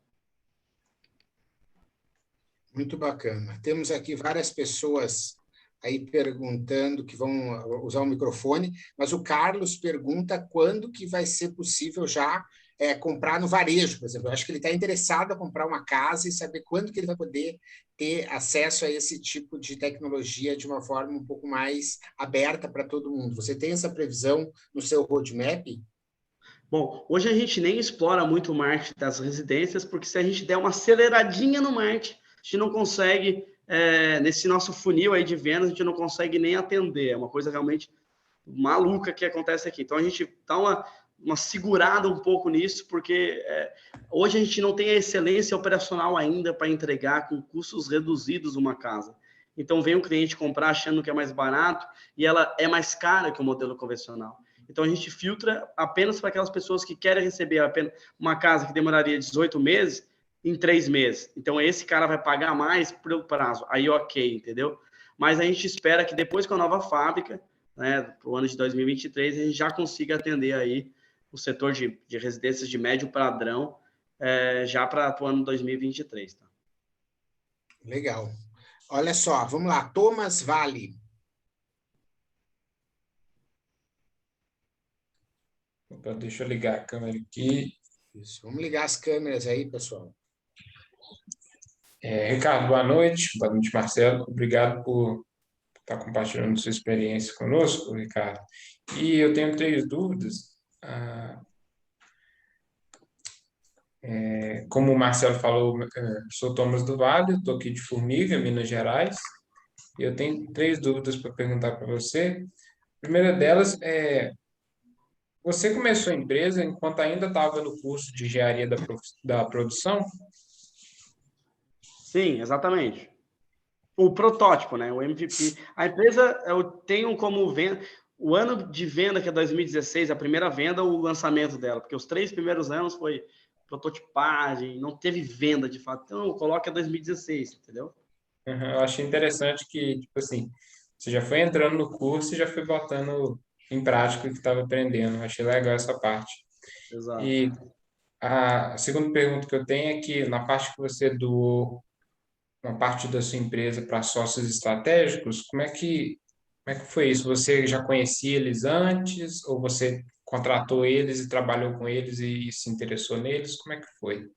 [SPEAKER 2] Muito bacana. Temos aqui várias pessoas aí perguntando que vão usar o microfone, mas o Carlos pergunta quando que vai ser possível já comprar no varejo, por exemplo. Eu acho que ele está interessado a comprar uma casa e saber quando que ele vai poder ter acesso a esse tipo de tecnologia de uma forma um pouco mais aberta para todo mundo. Você tem essa previsão no seu roadmap?
[SPEAKER 3] Bom, hoje a gente nem explora muito o marketing das residências, porque se a gente der uma aceleradinha no marketing, a gente não consegue, nesse nosso funil aí de vendas, a gente não consegue nem atender. É uma coisa realmente maluca que acontece aqui. Então, a gente dá uma segurada um pouco nisso, porque hoje a gente não tem a excelência operacional ainda para entregar com custos reduzidos uma casa. Então, vem um cliente comprar achando que é mais barato e ela é mais cara que o modelo convencional. Então, a gente filtra apenas para aquelas pessoas que querem receber apenas uma casa que demoraria 18 meses em 3 meses. Então, esse cara vai pagar mais pelo prazo. Aí, ok, entendeu? Mas a gente espera que depois com a nova fábrica, né, para o ano de 2023, a gente já consiga atender aí o setor de residências de médio padrão já para o ano 2023. Tá?
[SPEAKER 2] Legal. Olha só, vamos lá. Thomas Vale.
[SPEAKER 8] Opa, deixa eu ligar a câmera aqui.
[SPEAKER 2] Isso. Vamos ligar as câmeras aí, pessoal.
[SPEAKER 8] Ricardo, boa noite. Boa noite, Marcelo. Obrigado por estar compartilhando sua experiência conosco, Ricardo. E eu tenho 3 dúvidas. Como o Marcelo falou, sou Thomas do Vale, estou aqui de Formiga, Minas Gerais. E eu tenho 3 dúvidas para perguntar para você. A primeira delas é: você começou a empresa enquanto ainda estava no curso de engenharia da produção?
[SPEAKER 3] Sim, exatamente. O protótipo, né? O MVP. A empresa, eu tenho como venda, o ano de venda, que é 2016, a primeira venda, o lançamento dela, porque os 3 primeiros anos foi prototipagem, não teve venda de fato. Então, eu coloco a 2016, entendeu?
[SPEAKER 8] Eu achei interessante que, tipo assim, você já foi entrando no curso e já foi botando em prática o que estava aprendendo. Achei legal essa parte.
[SPEAKER 3] Exato.
[SPEAKER 8] E a segunda pergunta que eu tenho é que na parte que você doou uma parte da sua empresa para sócios estratégicos, como é que foi isso? Você já conhecia eles antes ou você contratou eles e trabalhou com eles e se interessou neles? Como é que foi?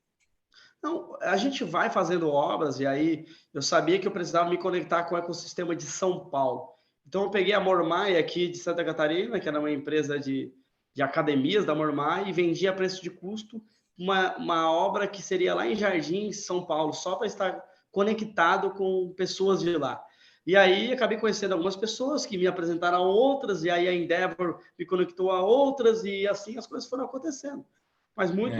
[SPEAKER 3] Não, a gente vai fazendo obras e aí eu sabia que eu precisava me conectar com o ecossistema de São Paulo. Então, eu peguei a Mormai aqui de Santa Catarina, que era uma empresa de academias da Mormai, e vendi a preço de custo uma obra que seria lá em Jardim, São Paulo, só para estar conectado com pessoas de lá. E aí acabei conhecendo algumas pessoas que me apresentaram a outras, e aí a Endeavor me conectou a outras, e assim as coisas foram acontecendo. Mas muito.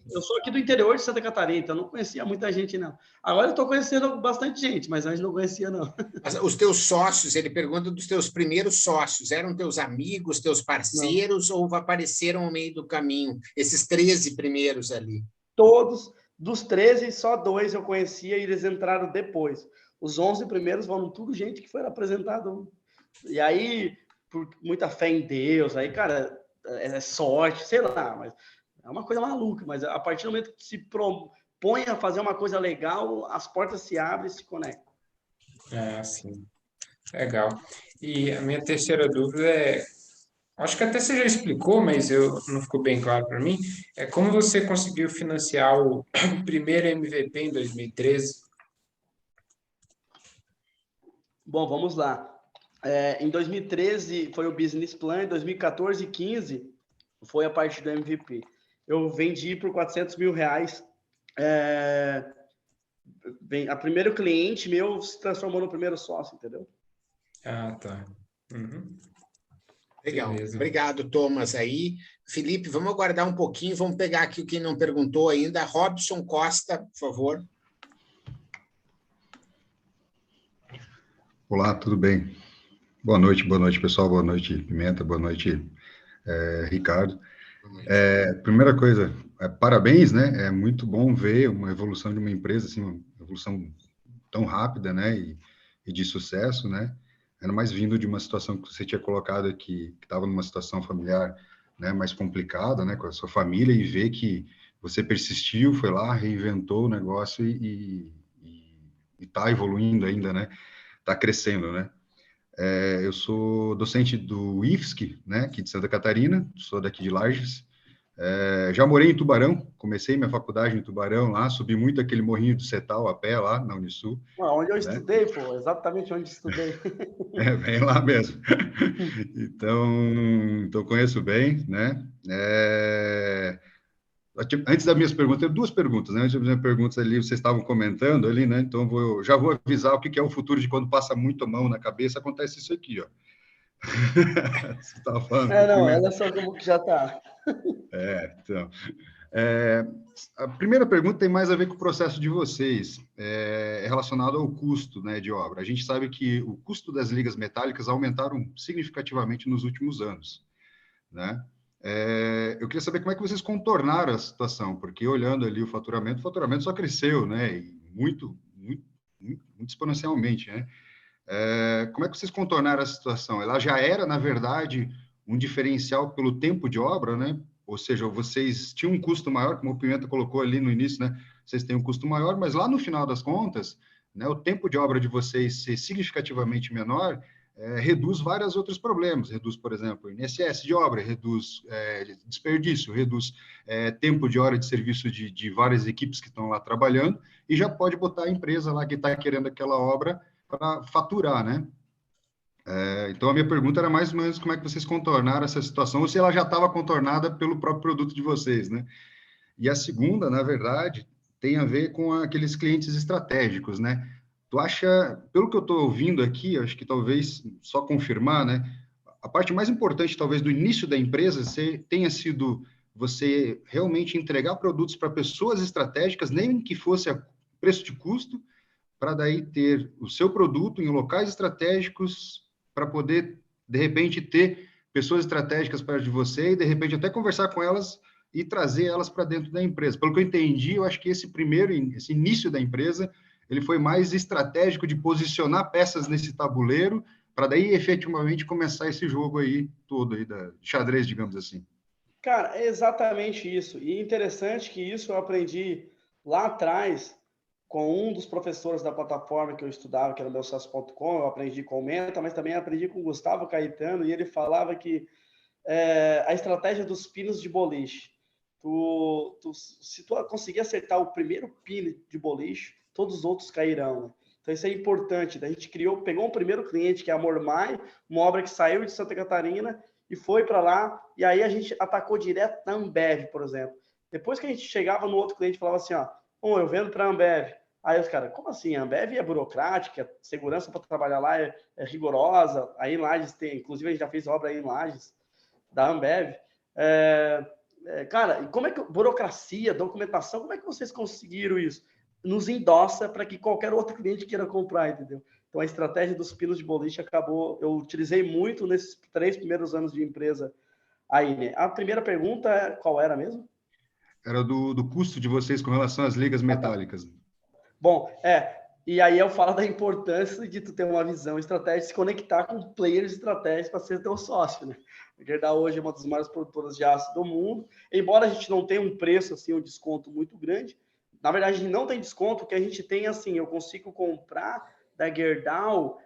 [SPEAKER 3] Eu sou aqui do interior de Santa Catarina, então não conhecia muita gente, não. Agora eu estou conhecendo bastante gente, mas antes não conhecia, não.
[SPEAKER 2] Mas os teus sócios, ele pergunta dos teus primeiros sócios, eram teus amigos, teus parceiros, não, ou apareceram ao meio do caminho, esses 13 primeiros ali?
[SPEAKER 3] Todos, dos 13, só 2 eu conhecia e eles entraram depois. Os 11 primeiros foram tudo gente que foi apresentado. E aí, por muita fé em Deus, aí, cara, é sorte, sei lá, mas é uma coisa maluca, mas a partir do momento que se propõe a fazer uma coisa legal, as portas se abrem e se conectam.
[SPEAKER 8] Sim. Legal. E a minha terceira dúvida é, acho que até você já explicou, mas não ficou bem claro para mim, é como você conseguiu financiar o primeiro MVP em 2013?
[SPEAKER 3] Bom, vamos lá. Em 2013 foi o Business Plan, em 2014 e 2015 foi a parte do MVP. Eu vendi por R$400 mil. A primeiro cliente meu se transformou no primeiro sócio, entendeu?
[SPEAKER 8] Tá. Uhum.
[SPEAKER 2] Legal.
[SPEAKER 8] Beleza.
[SPEAKER 2] Obrigado, Thomas. Aí, Felipe, vamos aguardar um pouquinho, vamos pegar aqui quem não perguntou ainda. Robson Costa, por favor.
[SPEAKER 9] Olá, tudo bem? Boa noite, pessoal. Boa noite, Pimenta. Boa noite, Ricardo. Primeira coisa, parabéns, né? É muito bom ver uma evolução de uma empresa, assim, uma evolução tão rápida, né? E de sucesso, né? Ainda mais vindo de uma situação que você tinha colocado aqui, que estava numa situação familiar, né, mais complicada, né, com a sua família, e ver que você persistiu, foi lá, reinventou o negócio e está evoluindo ainda, né? Está crescendo, né? Eu sou docente do IFSC, né, aqui de Santa Catarina, sou daqui de Lages. Já morei em Tubarão, comecei minha faculdade em Tubarão lá, subi muito aquele morrinho do Cetal a pé lá na Unisul.
[SPEAKER 3] Onde eu
[SPEAKER 9] né?
[SPEAKER 3] estudei, pô, exatamente onde estudei.
[SPEAKER 9] Bem lá mesmo. Então conheço bem, né? Antes das minhas perguntas, eu tenho duas perguntas, né? Antes das minhas perguntas ali, vocês estavam comentando ali, né? Então já vou avisar o que é o futuro de quando passa muito a mão na cabeça, acontece isso aqui, ó. Você estava falando.
[SPEAKER 3] Não, olha só como que já está.
[SPEAKER 9] Então. A primeira pergunta tem mais a ver com o processo de vocês, relacionado ao custo, né, de obra. A gente sabe que o custo das ligas metálicas aumentaram significativamente nos últimos anos, né? Eu queria saber como é que vocês contornaram a situação, porque olhando ali o faturamento só cresceu, né? E muito exponencialmente, né? Como é que vocês contornaram a situação? Ela já era, na verdade, um diferencial pelo tempo de obra, né? Ou seja, vocês tinham um custo maior, como o Pimenta colocou ali no início, né? Vocês têm um custo maior, mas lá no final das contas, né, o tempo de obra de vocês ser significativamente menor reduz vários outros problemas. Reduz, por exemplo, INSS de obra, reduz desperdício, reduz tempo de hora de serviço de várias equipes que estão lá trabalhando, e já pode botar a empresa lá que está querendo aquela obra para faturar, né? Então, a minha pergunta era mais ou menos como é que vocês contornaram essa situação, ou se ela já estava contornada pelo próprio produto de vocês, né? E a segunda, na verdade, tem a ver com aqueles clientes estratégicos, né? Tu acha, pelo que eu estou ouvindo aqui, acho que talvez só confirmar, né? A parte mais importante, talvez, do início da empresa tenha sido você realmente entregar produtos para pessoas estratégicas, nem que fosse a preço de custo, para daí ter o seu produto em locais estratégicos, para poder, de repente, ter pessoas estratégicas perto de você e, de repente, até conversar com elas e trazer elas para dentro da empresa. Pelo que eu entendi, eu acho que esse início da empresa, ele foi mais estratégico de posicionar peças nesse tabuleiro, para daí, efetivamente, começar esse jogo aí todo, aí de xadrez, digamos assim.
[SPEAKER 3] Cara, é exatamente isso. E interessante que isso eu aprendi lá atrás, com um dos professores da plataforma que eu estudava, que era o meucesso.com, eu aprendi com o Menta, mas também aprendi com o Gustavo Caetano, e ele falava que a estratégia dos pinos de boliche. Se tu conseguir acertar o primeiro pino de boliche, todos os outros cairão. Então isso é importante. A gente pegou um primeiro cliente, que é a Mormai, uma obra que saiu de Santa Catarina e foi para lá, e aí a gente atacou direto na Ambev, por exemplo. Depois que a gente chegava no outro cliente e falava assim, eu vendo para a Ambev. Aí os caras, como assim? A Ambev é burocrática, a segurança para trabalhar lá é rigorosa. Aí em Lages tem, inclusive a gente já fez obra aí em Lages, da Ambev. Cara, como é que burocracia, documentação, como é que vocês conseguiram isso? Nos endossa para que qualquer outro cliente queira comprar, entendeu? Então a estratégia dos pinos de boliche eu utilizei muito nesses 3 primeiros anos de empresa aí, né? A primeira pergunta, qual era mesmo?
[SPEAKER 9] Era do custo de vocês com relação às ligas metálicas.
[SPEAKER 3] Bom, e aí eu falo da importância de tu ter uma visão estratégica, se conectar com players estratégicos para ser teu sócio, né? A Gerdau hoje é uma das maiores produtoras de aço do mundo, embora a gente não tenha um preço, assim, um desconto muito grande. Na verdade, a gente não tem desconto, o que a gente tem, assim, eu consigo comprar da Gerdau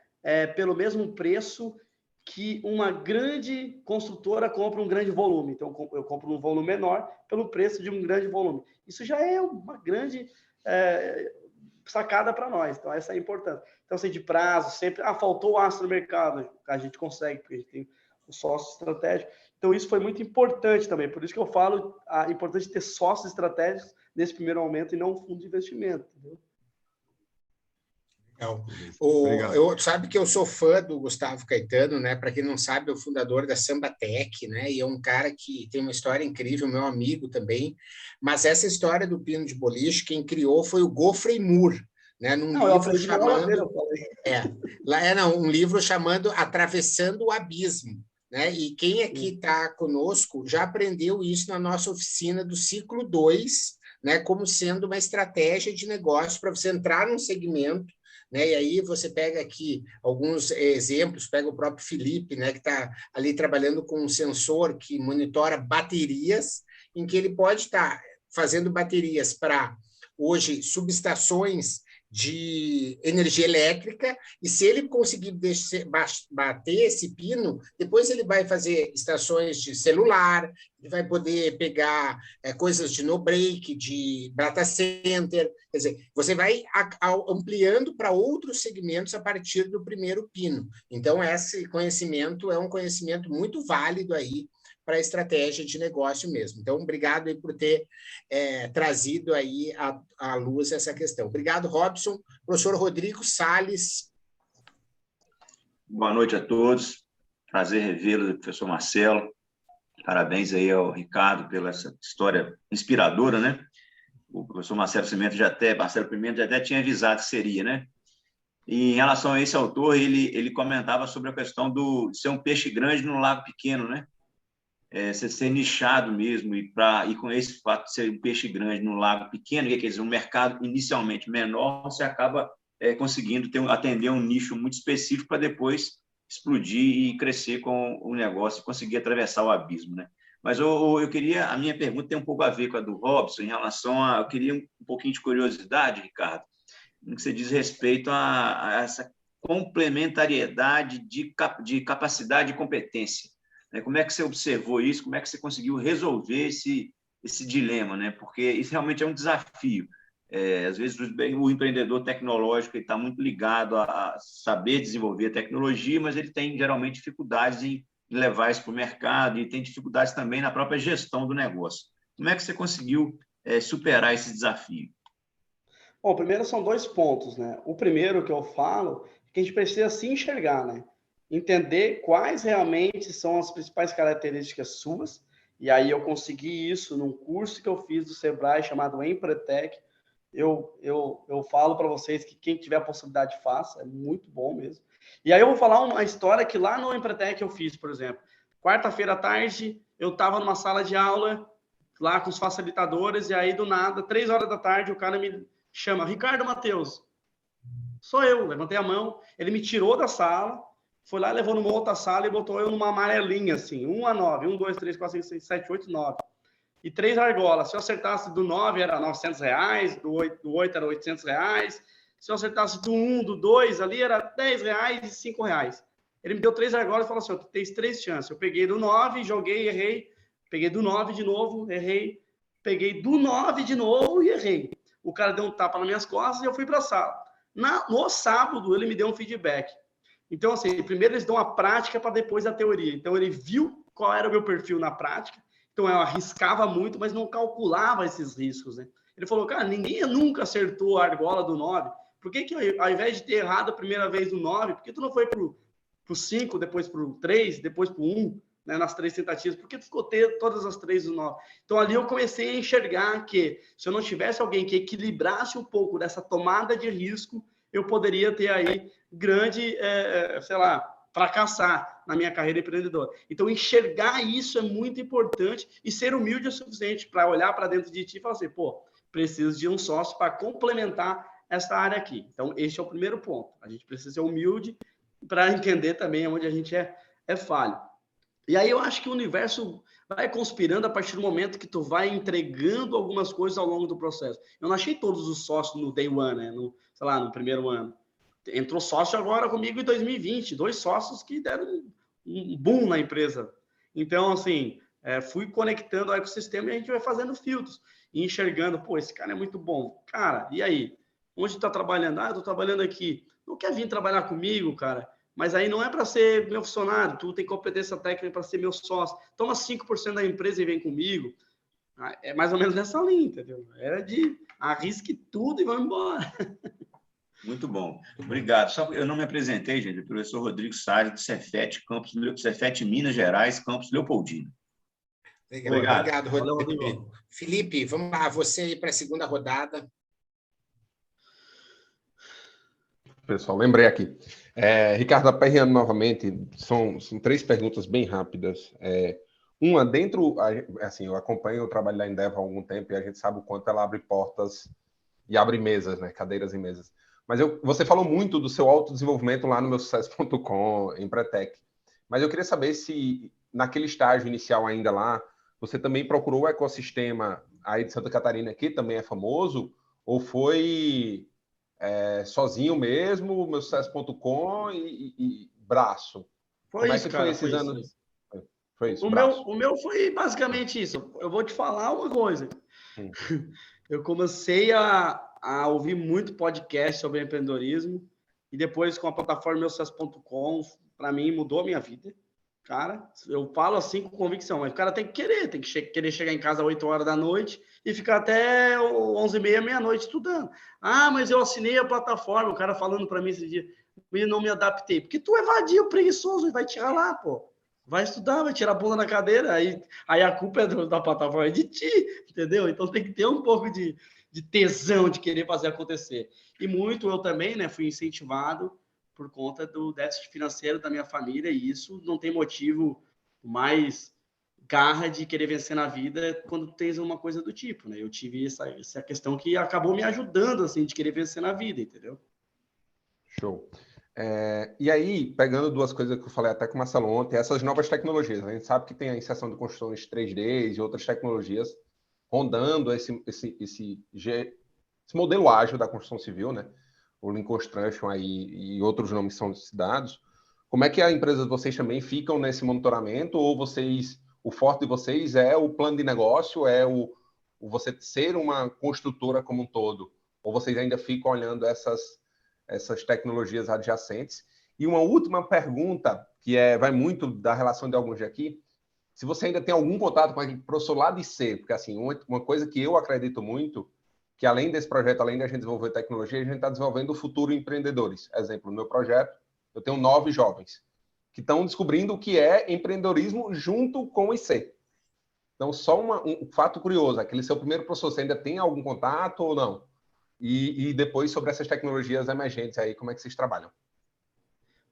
[SPEAKER 3] pelo mesmo preço que uma grande construtora compra um grande volume. Então, eu compro um volume menor pelo preço de um grande volume. Isso já é uma grande sacada para nós. Então, essa é a importância. Então, assim, de prazo, sempre... faltou aço no mercado. A gente consegue, porque a gente tem o sócio estratégico. Então, isso foi muito importante também. Por isso que eu falo a importância de ter sócios estratégicos nesse primeiro momento e não um fundo de investimento, entendeu?
[SPEAKER 2] Sabe que eu sou fã do Gustavo Caetano, né? Para quem não sabe, é o fundador da Sambatec, né? E é um cara que tem uma história incrível, meu amigo também. Mas essa história do pino de boliche, quem criou foi o Godfrey Moore, né, num
[SPEAKER 3] Não, eu
[SPEAKER 2] livro
[SPEAKER 3] aprendi na aula dele,
[SPEAKER 2] chamando...
[SPEAKER 3] eu falei.
[SPEAKER 2] um livro chamando Atravessando o Abismo. Né? E quem aqui está conosco já aprendeu isso na nossa oficina do ciclo 2, né, como sendo uma estratégia de negócio para você entrar num segmento, né, e aí você pega aqui alguns exemplos, pega o próprio Felipe, né, que está ali trabalhando com um sensor que monitora baterias, em que ele pode estar fazendo baterias para, hoje, subestações de energia elétrica, e se ele conseguir bater esse pino, depois ele vai fazer estações de celular, ele vai poder pegar coisas de no-break, de data center, quer dizer, você vai ampliando para outros segmentos a partir do primeiro pino. Então, esse conhecimento é um conhecimento muito válido aí para a estratégia de negócio mesmo. Então, obrigado aí por ter trazido aí à luz essa questão. Obrigado, Robson. Professor Rodrigo Salles.
[SPEAKER 10] Boa noite a todos. Prazer revê-lo, professor Marcelo. Parabéns aí ao Ricardo pela essa história inspiradora, né? O professor Marcelo Pimenta já até tinha avisado que seria, né? E em relação a esse autor, ele comentava sobre a questão de ser um peixe grande no lago pequeno, né? Você ser nichado mesmo, e com esse fato de ser um peixe grande no lago pequeno, quer dizer, um mercado inicialmente menor, você acaba conseguindo atender um nicho muito específico para depois explodir e crescer com o negócio e conseguir atravessar o abismo, né? Mas a minha pergunta tem um pouco a ver com a do Robson, em relação eu queria um pouquinho de curiosidade, Ricardo, no que você diz respeito a essa complementariedade de capacidade e competência. Como é que você observou isso? Como é que você conseguiu resolver esse dilema, né? Porque isso realmente é um desafio. Às vezes, o empreendedor tecnológico está muito ligado a saber desenvolver a tecnologia, mas ele tem, geralmente, dificuldades em levar isso para o mercado e tem dificuldades também na própria gestão do negócio. Como é que você conseguiu superar esse desafio?
[SPEAKER 3] Bom, primeiro são 2 pontos, né? O primeiro que eu falo é que a gente precisa se enxergar, né? Entender quais realmente são as principais características suas, e aí eu consegui isso num curso que eu fiz do Sebrae chamado Empretec. Eu falo para vocês que quem tiver a possibilidade faça, é muito bom mesmo. E aí eu vou falar uma história que lá no Empretec eu fiz, por exemplo. Quarta-feira à tarde, eu estava numa sala de aula, lá com os facilitadores, e aí do nada, 3 horas da tarde, o cara me chama, Ricardo Matheus. Sou eu, levantei a mão, ele me tirou da sala, foi lá, levou numa outra sala e botou eu numa amarelinha, assim, 1 a 9, 1, 2, 3, 4, 5, 6, 7, 8, 9. E 3 argolas. Se eu acertasse do 9, era R$900, do 8 era R$800. Se eu acertasse do 1, do 2, ali era R$10 e R$5. Ele me deu 3 argolas e falou assim, tu tens 3 chances. Eu peguei do 9, joguei, errei. Peguei do 9 de novo, errei. Peguei do 9 de novo e errei. O cara deu um tapa nas minhas costas e eu fui para a sala. No sábado, ele me deu um feedback. Então, assim, primeiro eles dão a prática para depois a teoria. Então, ele viu qual era o meu perfil na prática. Então, eu arriscava muito, mas não calculava esses riscos, né? Ele falou, cara, ninguém nunca acertou a argola do 9. Por que ao invés de ter errado a primeira vez do 9, por que tu não foi pro 5, depois pro 3, depois pro 1, né, nas 3 tentativas? Por que tu ficou todas as 3 do 9? Então, ali eu comecei a enxergar que se eu não tivesse alguém que equilibrasse um pouco dessa tomada de risco, eu poderia ter aí grande, fracassar na minha carreira empreendedora. Então, enxergar isso é muito importante e ser humilde o suficiente para olhar para dentro de ti e falar assim, pô, preciso de um sócio para complementar essa área aqui. Então, esse é o primeiro ponto. A gente precisa ser humilde para entender também onde a gente é falho. E aí eu acho que o universo vai conspirando a partir do momento que tu vai entregando algumas coisas ao longo do processo. Eu não achei todos os sócios no day one, né? No primeiro ano. Entrou sócio agora comigo em 2020, 2 sócios que deram um boom na empresa. Então, assim, fui conectando o ecossistema e a gente vai fazendo filtros e enxergando, pô, esse cara é muito bom. Cara, e aí? Onde tu tá trabalhando? Ah, eu tô trabalhando aqui. Não quer vir trabalhar comigo, cara? Mas aí não é para ser meu funcionário, tu tem competência técnica para ser meu sócio. Toma 5% da empresa e vem comigo. É mais ou menos nessa linha, entendeu? Era de arrisque tudo e vamos embora.
[SPEAKER 10] Muito bom. Obrigado. Só eu não me apresentei, gente. O professor Rodrigo Salles, do Cefet, Minas Gerais, campus Leopoldina.
[SPEAKER 2] Obrigado, Rodrigo. Felipe, vamos lá, você ir para a segunda rodada.
[SPEAKER 6] Pessoal, lembrei aqui. Ricardo, aperreando novamente, são 3 perguntas bem rápidas. Uma, assim, eu acompanho o trabalho da Endeavor há algum tempo e a gente sabe o quanto ela abre portas e abre mesas, né? Cadeiras e mesas. Mas você falou muito do seu autodesenvolvimento lá no meusucesso.com, em Pretec. Mas eu queria saber se, naquele estágio inicial ainda lá, você também procurou o ecossistema aí de Santa Catarina, que também é famoso, ou foi sozinho mesmo, meusucesso.com e braço?
[SPEAKER 3] Foi
[SPEAKER 6] Como
[SPEAKER 3] isso,
[SPEAKER 6] é que
[SPEAKER 3] cara,
[SPEAKER 6] foi esses
[SPEAKER 3] foi
[SPEAKER 6] anos?
[SPEAKER 3] isso.
[SPEAKER 6] Foi isso,
[SPEAKER 3] O meu foi basicamente isso. Eu vou te falar uma coisa. Eu comecei a ouvir muito podcast sobre empreendedorismo e depois com a plataforma meusucesso.com, para mim mudou a minha vida. Cara, eu falo assim com convicção, mas o cara tem que querer chegar em casa às 8 horas da noite e ficar até 11h30, meia-noite estudando. Ah, mas eu assinei a plataforma, o cara falando para mim esse dia, e não me adaptei. Porque tu é vadio, preguiçoso, e vai te ralar, pô. Vai estudar, vai tirar a bunda na cadeira, aí a culpa é da plataforma, é de ti, entendeu? Então tem que ter um pouco de tesão de querer fazer acontecer. E muito eu também, né, fui incentivado por conta do déficit financeiro da minha família, e isso não tem motivo mais garra de querer vencer na vida quando tens uma coisa do tipo, né? Eu tive essa questão que acabou me ajudando, assim, de querer vencer na vida, entendeu?
[SPEAKER 6] Show. E aí, pegando 2 coisas que eu falei até com o Marcelo ontem, essas novas tecnologias. A gente sabe que tem a inserção de construções 3D e outras tecnologias rondando esse modelo ágil da construção civil, né? O Lean Construction aí e outros nomes são dados. Como é que a empresa de vocês também ficam nesse monitoramento? Ou o forte de vocês é o plano de negócio, é o você ser uma construtora como um todo? Ou vocês ainda ficam olhando essas tecnologias adjacentes? E uma última pergunta, que vai muito da relação de alguns de aqui, se você ainda tem algum contato com o professor lá de C, porque assim, uma coisa que eu acredito muito, que além desse projeto, além de a gente desenvolver tecnologia, a gente está desenvolvendo o futuro empreendedores. Exemplo, no meu projeto, eu tenho 9 jovens que estão descobrindo o que é empreendedorismo junto com o IC. Então, só um fato curioso, aquele seu primeiro professor, você ainda tem algum contato ou não? E depois sobre essas tecnologias emergentes aí, como é que vocês trabalham?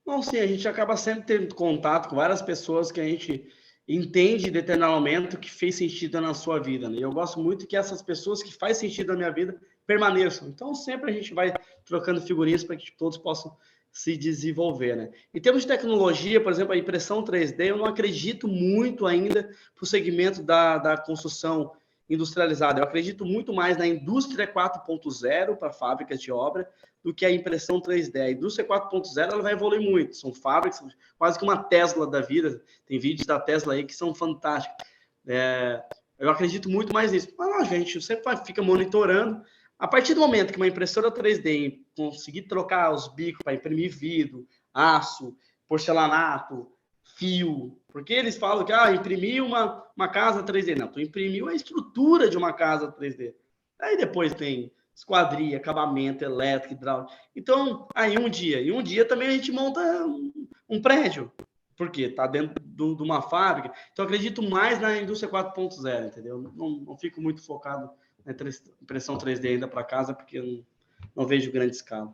[SPEAKER 3] Bom, sim, a gente acaba sempre tendo contato com várias pessoas que a gente entende em determinado momento que fez sentido na sua vida, né? E eu gosto muito que essas pessoas que faz sentido na minha vida permaneçam. Então, sempre a gente vai trocando figurinhas para que todos possam se desenvolver, né? Em termos de tecnologia, por exemplo, a impressão 3D, eu não acredito muito ainda para o segmento da construção industrializada. Eu acredito muito mais na indústria 4.0 para fábricas de obra do que a impressão 3D. A indústria 4.0 ela vai evoluir muito. São fábricas, quase que uma Tesla da vida. Tem vídeos da Tesla aí que são fantásticos. Eu acredito muito mais nisso. Mas não, gente, você fica monitorando. A partir do momento que uma impressora 3D conseguir trocar os bicos para imprimir vidro, aço, porcelanato, fio, porque eles falam que imprimir uma casa 3D. Não, tu imprimiu a estrutura de uma casa 3D. Aí depois tem esquadria, acabamento, elétrico, hidráulico. Então, aí um dia também a gente monta um prédio, porque está dentro de uma fábrica. Então, acredito mais na indústria 4.0, entendeu? Não fico muito focado na impressão 3D ainda para casa, porque eu não vejo grande escala.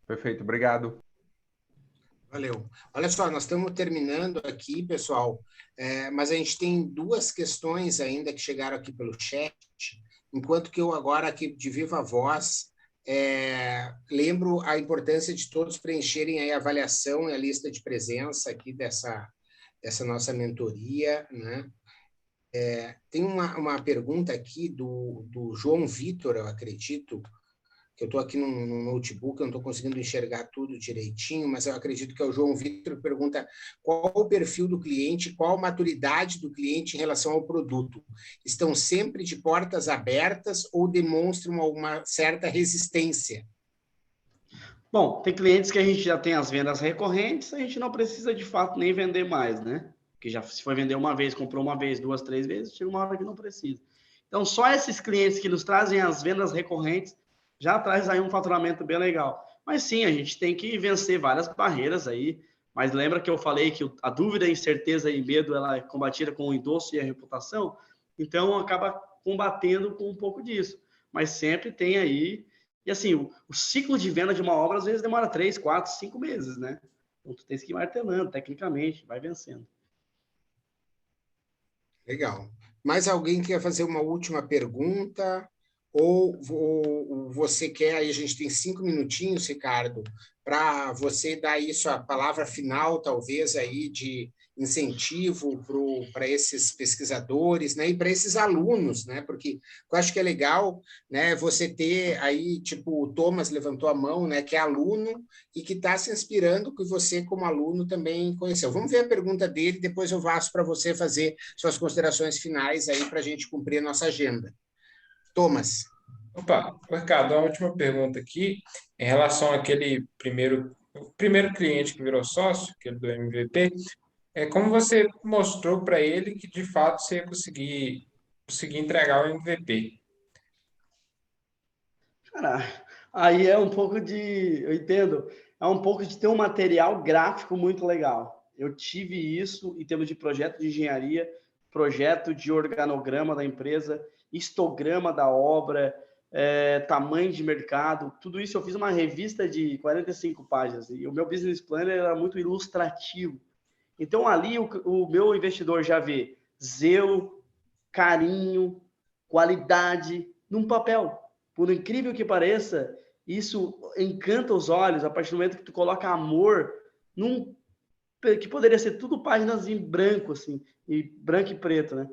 [SPEAKER 6] Perfeito, obrigado.
[SPEAKER 2] Valeu. Olha só, nós estamos terminando aqui, pessoal, mas a gente tem 2 questões ainda que chegaram aqui pelo chat, enquanto que eu agora, aqui de viva voz, lembro a importância de todos preencherem aí a avaliação e a lista de presença aqui dessa nossa mentoria, né? Tem uma pergunta aqui do João Vitor, eu acredito, que eu estou aqui no notebook, eu não estou conseguindo enxergar tudo direitinho, mas eu acredito que é o João Vitor que pergunta qual o perfil do cliente, qual a maturidade do cliente em relação ao produto. Estão sempre de portas abertas ou demonstram uma certa resistência?
[SPEAKER 3] Bom, tem clientes que a gente já tem as vendas recorrentes, a gente não precisa de fato nem vender mais, né? Porque já se foi vender uma vez, comprou uma vez, 2, 3 vezes, chega uma hora que não precisa. Então, só esses clientes que nos trazem as vendas recorrentes já traz aí um faturamento bem legal. Mas sim, a gente tem que vencer várias barreiras aí, mas lembra que eu falei que a dúvida, a incerteza e medo, ela é combatida com o endosso e a reputação, então acaba combatendo com um pouco disso. Mas sempre tem aí E assim, o ciclo de venda de uma obra às vezes demora 3, 4, 5 meses, né? Então tu tens que ir martelando tecnicamente, vai vencendo.
[SPEAKER 2] Legal. Mais alguém quer fazer uma última pergunta? Ou você quer, aí a gente tem 5 minutinhos, Ricardo, para você dar isso, a palavra final, talvez, aí de incentivo para esses pesquisadores, né, e para esses alunos, né, porque eu acho que é legal, né, você ter aí, tipo, o Thomas levantou a mão, né, que é aluno e que está se inspirando, que você, como aluno, também conheceu. Vamos ver a pergunta dele, depois eu passo para você fazer suas considerações finais aí para a gente cumprir a nossa agenda. Thomas.
[SPEAKER 8] Opa, Ricardo, uma última pergunta aqui, em relação àquele o primeiro cliente que virou sócio, aquele do MVP, como você mostrou para ele que de fato você ia conseguir entregar o MVP?
[SPEAKER 3] Cara, aí é um pouco de, eu entendo, é um pouco de ter um material gráfico muito legal. Eu tive isso em termos de projeto de engenharia, projeto de organograma da empresa, histograma da obra, tamanho de mercado, tudo isso eu fiz uma revista de 45 páginas e o meu business planner era muito ilustrativo. Então ali o meu investidor já vê zelo, carinho, qualidade num papel. Por incrível que pareça, isso encanta os olhos a partir do momento que tu coloca amor que poderia ser tudo páginas em branco, assim, e branco e preto, né?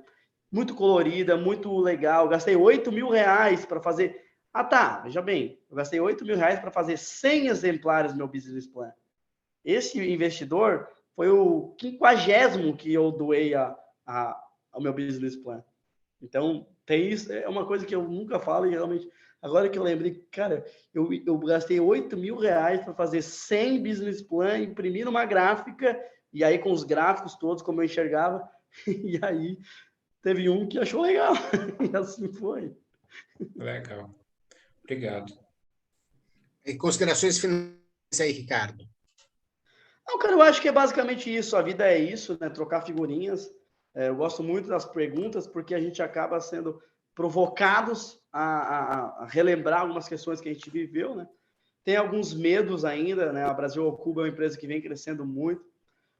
[SPEAKER 3] Muito colorida, muito legal. Gastei R$8.000 para fazer. Ah, tá, veja bem, eu gastei R$8.000 para fazer 100 exemplares do meu business plan. Esse investidor foi o 50º que eu doei ao meu business plan. Então, tem isso, é uma coisa que eu nunca falo e realmente, agora que eu lembrei, cara, eu gastei R$8.000 para fazer 100 business plan, imprimir uma gráfica, e aí com os gráficos todos, como eu enxergava, e aí teve um que achou legal, e assim foi.
[SPEAKER 8] Legal. Obrigado.
[SPEAKER 2] E considerações finais aí, Ricardo?
[SPEAKER 3] Não, cara, eu acho que é basicamente isso, a vida é isso, né? Trocar figurinhas. Eu gosto muito das perguntas, porque a gente acaba sendo provocados a relembrar algumas questões que a gente viveu, né? Tem alguns medos ainda, né? A Brasil ao Cubo é uma empresa que vem crescendo muito.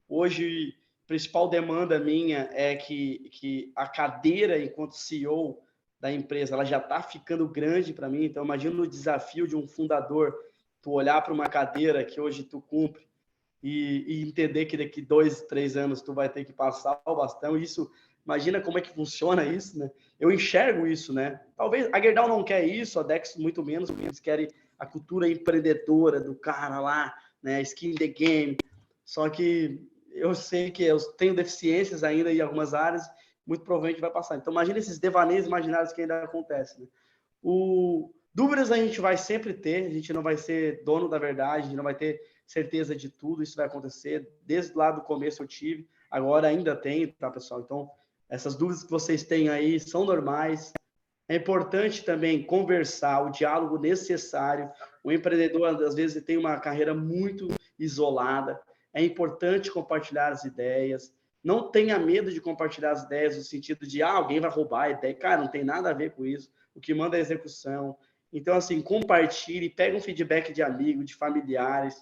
[SPEAKER 3] Hoje, a principal demanda minha é que a cadeira, enquanto CEO da empresa, ela já está ficando grande para mim. Então, imagina o desafio de um fundador, tu olhar para uma cadeira que hoje tu cumpre e entender que daqui 2, 3 anos tu vai ter que passar o bastão. Isso, imagina como é que funciona isso, né? Eu enxergo isso, né? Talvez a Gerdau não quer isso, a Dex muito menos, porque eles querem a cultura empreendedora do cara lá, né? Skin in the game. Só que eu sei que eu tenho deficiências ainda em algumas áreas, muito provavelmente vai passar. Então, imagina esses devaneios imaginários que ainda acontecem, né? Dúvidas a gente vai sempre ter, a gente não vai ser dono da verdade, a gente não vai ter certeza de tudo, isso vai acontecer. Desde lá do começo eu tive, agora ainda tenho, tá, pessoal? Então, essas dúvidas que vocês têm aí são normais. É importante também conversar, o diálogo necessário. O empreendedor, às vezes, tem uma carreira muito isolada. É importante compartilhar as ideias. Não tenha medo de compartilhar as ideias no sentido de alguém vai roubar a ideia. Cara, não tem nada a ver com isso. O que manda é a execução. Então, assim, compartilhe, pega um feedback de amigo, de familiares.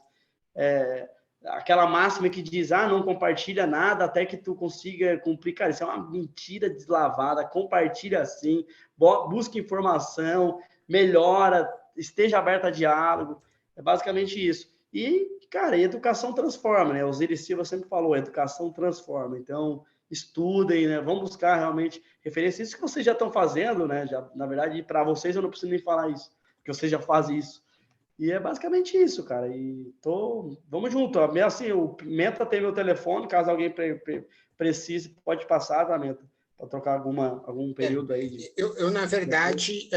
[SPEAKER 3] Aquela máxima que diz, não compartilha nada até que tu consiga cumprir. Cara, isso é uma mentira deslavada. Compartilha sim, busca informação, melhora, esteja aberto a diálogo. É basicamente isso. E, cara, educação transforma, né? O Osiris Silva sempre falou, educação transforma. Então, estudem, né? Vão buscar realmente referências. Isso que vocês já estão fazendo, né? Já, na verdade, para vocês eu não preciso nem falar isso, porque vocês já fazem isso. E é basicamente isso, cara. E vamos junto. Assim, o Menta tem meu telefone, caso alguém precise, pode passar, tá, Menta? Para trocar algum período aí.
[SPEAKER 2] Eu na verdade,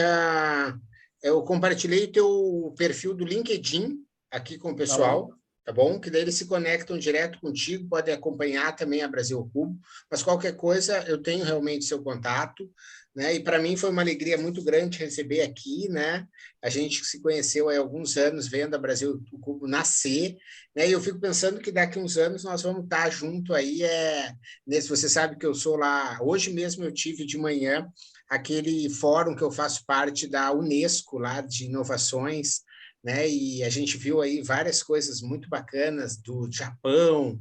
[SPEAKER 2] eu compartilhei o teu perfil do LinkedIn aqui com o pessoal, tá bom? Que daí eles se conectam direto contigo, podem acompanhar também a Brasil ao Cubo, mas qualquer coisa, eu tenho realmente seu contato, né? E para mim foi uma alegria muito grande receber aqui, né? A gente se conheceu há alguns anos vendo a Brasil ao Cubo nascer, né? E eu fico pensando que daqui a uns anos nós vamos estar junto aí, você sabe que eu sou lá, hoje mesmo eu tive de manhã aquele fórum que eu faço parte da Unesco, lá de inovações, né? E a gente viu aí várias coisas muito bacanas do Japão,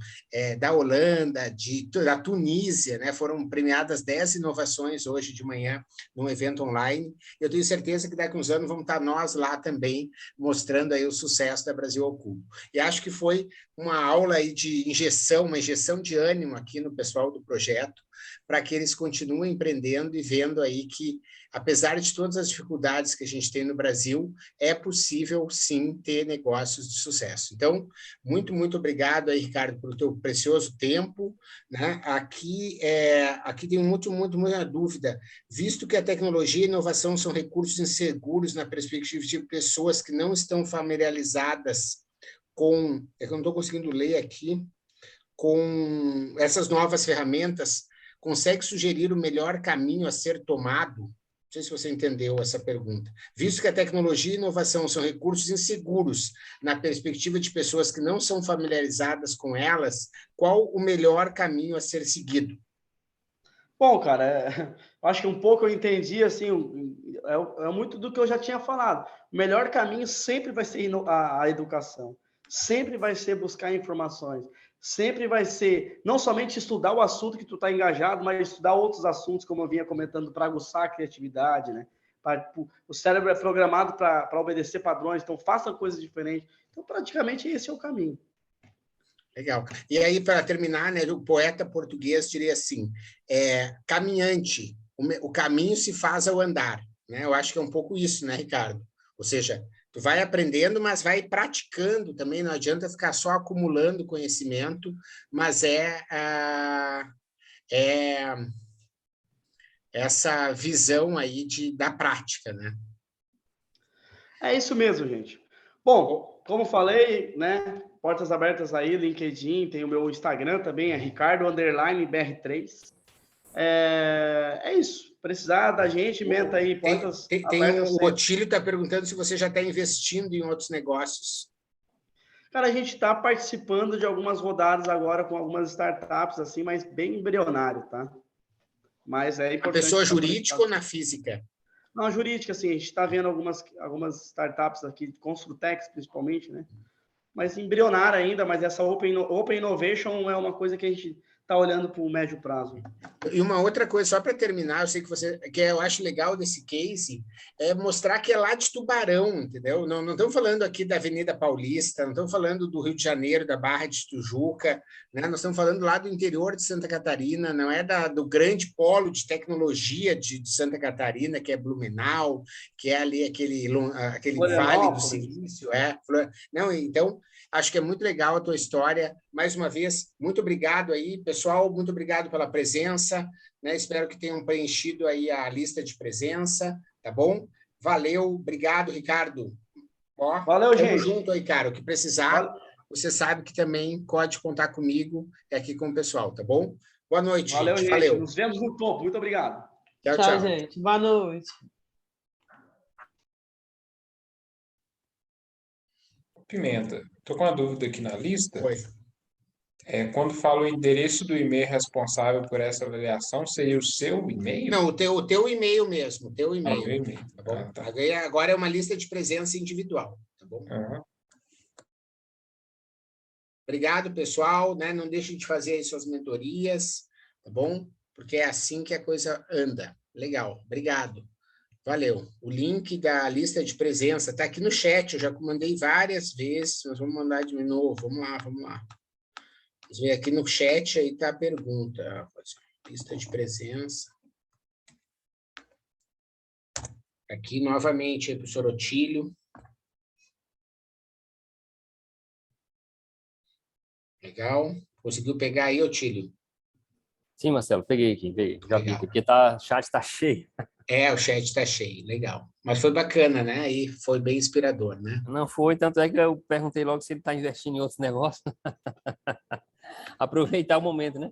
[SPEAKER 2] da Holanda, da Tunísia, né? Foram premiadas 10 inovações hoje de manhã num evento online. Eu tenho certeza que daqui a uns anos vamos estar nós lá também, mostrando aí o sucesso da Brasil ao Cubo. E acho que foi uma aula aí de uma injeção de ânimo aqui no pessoal do projeto, para que eles continuem empreendendo e vendo aí que, apesar de todas as dificuldades que a gente tem no Brasil, é possível, sim, ter negócios de sucesso. Então, muito, muito obrigado aí, Ricardo, pelo teu precioso tempo, né? Aqui tem muita dúvida. Visto que a tecnologia e a inovação são recursos inseguros na perspectiva de pessoas que não estão familiarizadas com... É que eu não estou conseguindo ler aqui. Com essas novas ferramentas, consegue sugerir o melhor caminho a ser tomado? Não sei se você entendeu essa pergunta. Visto que a tecnologia e a inovação são recursos inseguros na perspectiva de pessoas que não são familiarizadas com elas, qual o melhor caminho a ser seguido?
[SPEAKER 3] Bom, cara, acho que um pouco eu entendi, assim, é muito do que eu já tinha falado. O melhor caminho sempre vai ser a educação, sempre vai ser buscar informações, sempre vai ser não somente estudar o assunto que tu está engajado, mas estudar outros assuntos, como eu vinha comentando, para aguçar a criatividade, né? O cérebro é programado para obedecer padrões, então faça coisas diferentes. Então, praticamente, esse é o caminho.
[SPEAKER 2] Legal. E aí, para terminar, né, o poeta português diria assim, caminhante, o caminho se faz ao andar, né? Eu acho que é um pouco isso, né, Ricardo? Ou seja, tu vai aprendendo, mas vai praticando também, não adianta ficar só acumulando conhecimento, mas essa visão aí da prática, né?
[SPEAKER 3] É isso mesmo, gente. Bom, como falei, né, portas abertas aí, LinkedIn, tem o meu Instagram também, é Ricardo_BR3. É isso. Precisar da gente, menta aí, portas abertas.
[SPEAKER 2] O Otílio está perguntando se você já está investindo em outros negócios.
[SPEAKER 3] Cara, a gente está participando de algumas rodadas agora com algumas startups, assim, mas bem embrionário, tá? Mas é importante...
[SPEAKER 2] Na pessoa jurídica ou na física?
[SPEAKER 3] Não, jurídica, assim, a gente está vendo algumas startups aqui, Construtex principalmente, né? Mas embrionário ainda, mas essa Open Innovation é uma coisa que a gente está olhando para o médio prazo.
[SPEAKER 2] E uma outra coisa, só para terminar, eu sei que eu acho legal desse case, é mostrar que é lá de Tubarão, entendeu? Não estamos falando aqui da Avenida Paulista, não estamos falando do Rio de Janeiro, da Barra de Tijuca, né? Nós estamos falando lá do interior de Santa Catarina, não é do grande polo de tecnologia de Santa Catarina, que é Blumenau, que é ali aquele Vale do Silício. Não, então... Acho que é muito legal a tua história. Mais uma vez, muito obrigado aí, pessoal. Muito obrigado pela presença, né? Espero que tenham preenchido aí a lista de presença, tá bom? Valeu, obrigado, Ricardo.
[SPEAKER 3] Valeu, gente.
[SPEAKER 2] Tamo junto aí, cara. O que precisar, você sabe que também pode contar comigo aqui com o pessoal, tá bom? Boa noite,
[SPEAKER 3] valeu,
[SPEAKER 2] gente.
[SPEAKER 3] Valeu. Nos vemos no topo. Muito obrigado.
[SPEAKER 2] Tchau,
[SPEAKER 11] gente. Boa noite.
[SPEAKER 8] Pimenta, estou com uma dúvida aqui na lista.
[SPEAKER 2] Oi.
[SPEAKER 8] Quando fala o endereço do e-mail responsável por essa avaliação, seria o seu e-mail?
[SPEAKER 2] Não, o teu e-mail mesmo, o teu e-mail.
[SPEAKER 8] Meu e-mail.
[SPEAKER 2] Tá bom?
[SPEAKER 8] Tá.
[SPEAKER 2] Agora é uma lista de presença individual, tá bom?
[SPEAKER 8] Uhum.
[SPEAKER 2] Obrigado, pessoal, né? Não deixem de fazer aí suas mentorias, tá bom? Porque é assim que a coisa anda. Legal, obrigado. Valeu. O link da lista de presença está aqui no chat, eu já mandei várias vezes, nós vamos mandar de novo. Vamos lá. Vocês veem aqui no chat, aí está a pergunta. Lista de presença. Aqui, novamente, professor Otílio. Legal. Conseguiu pegar aí, Otílio?
[SPEAKER 12] Sim, Marcelo, peguei aqui. Já vi, porque o chat está cheio.
[SPEAKER 2] O chat está cheio, legal. Mas foi bacana, né? Aí foi bem inspirador, né?
[SPEAKER 12] Não foi, tanto é que eu perguntei logo se ele está investindo em outros negócios. Aproveitar o momento, né?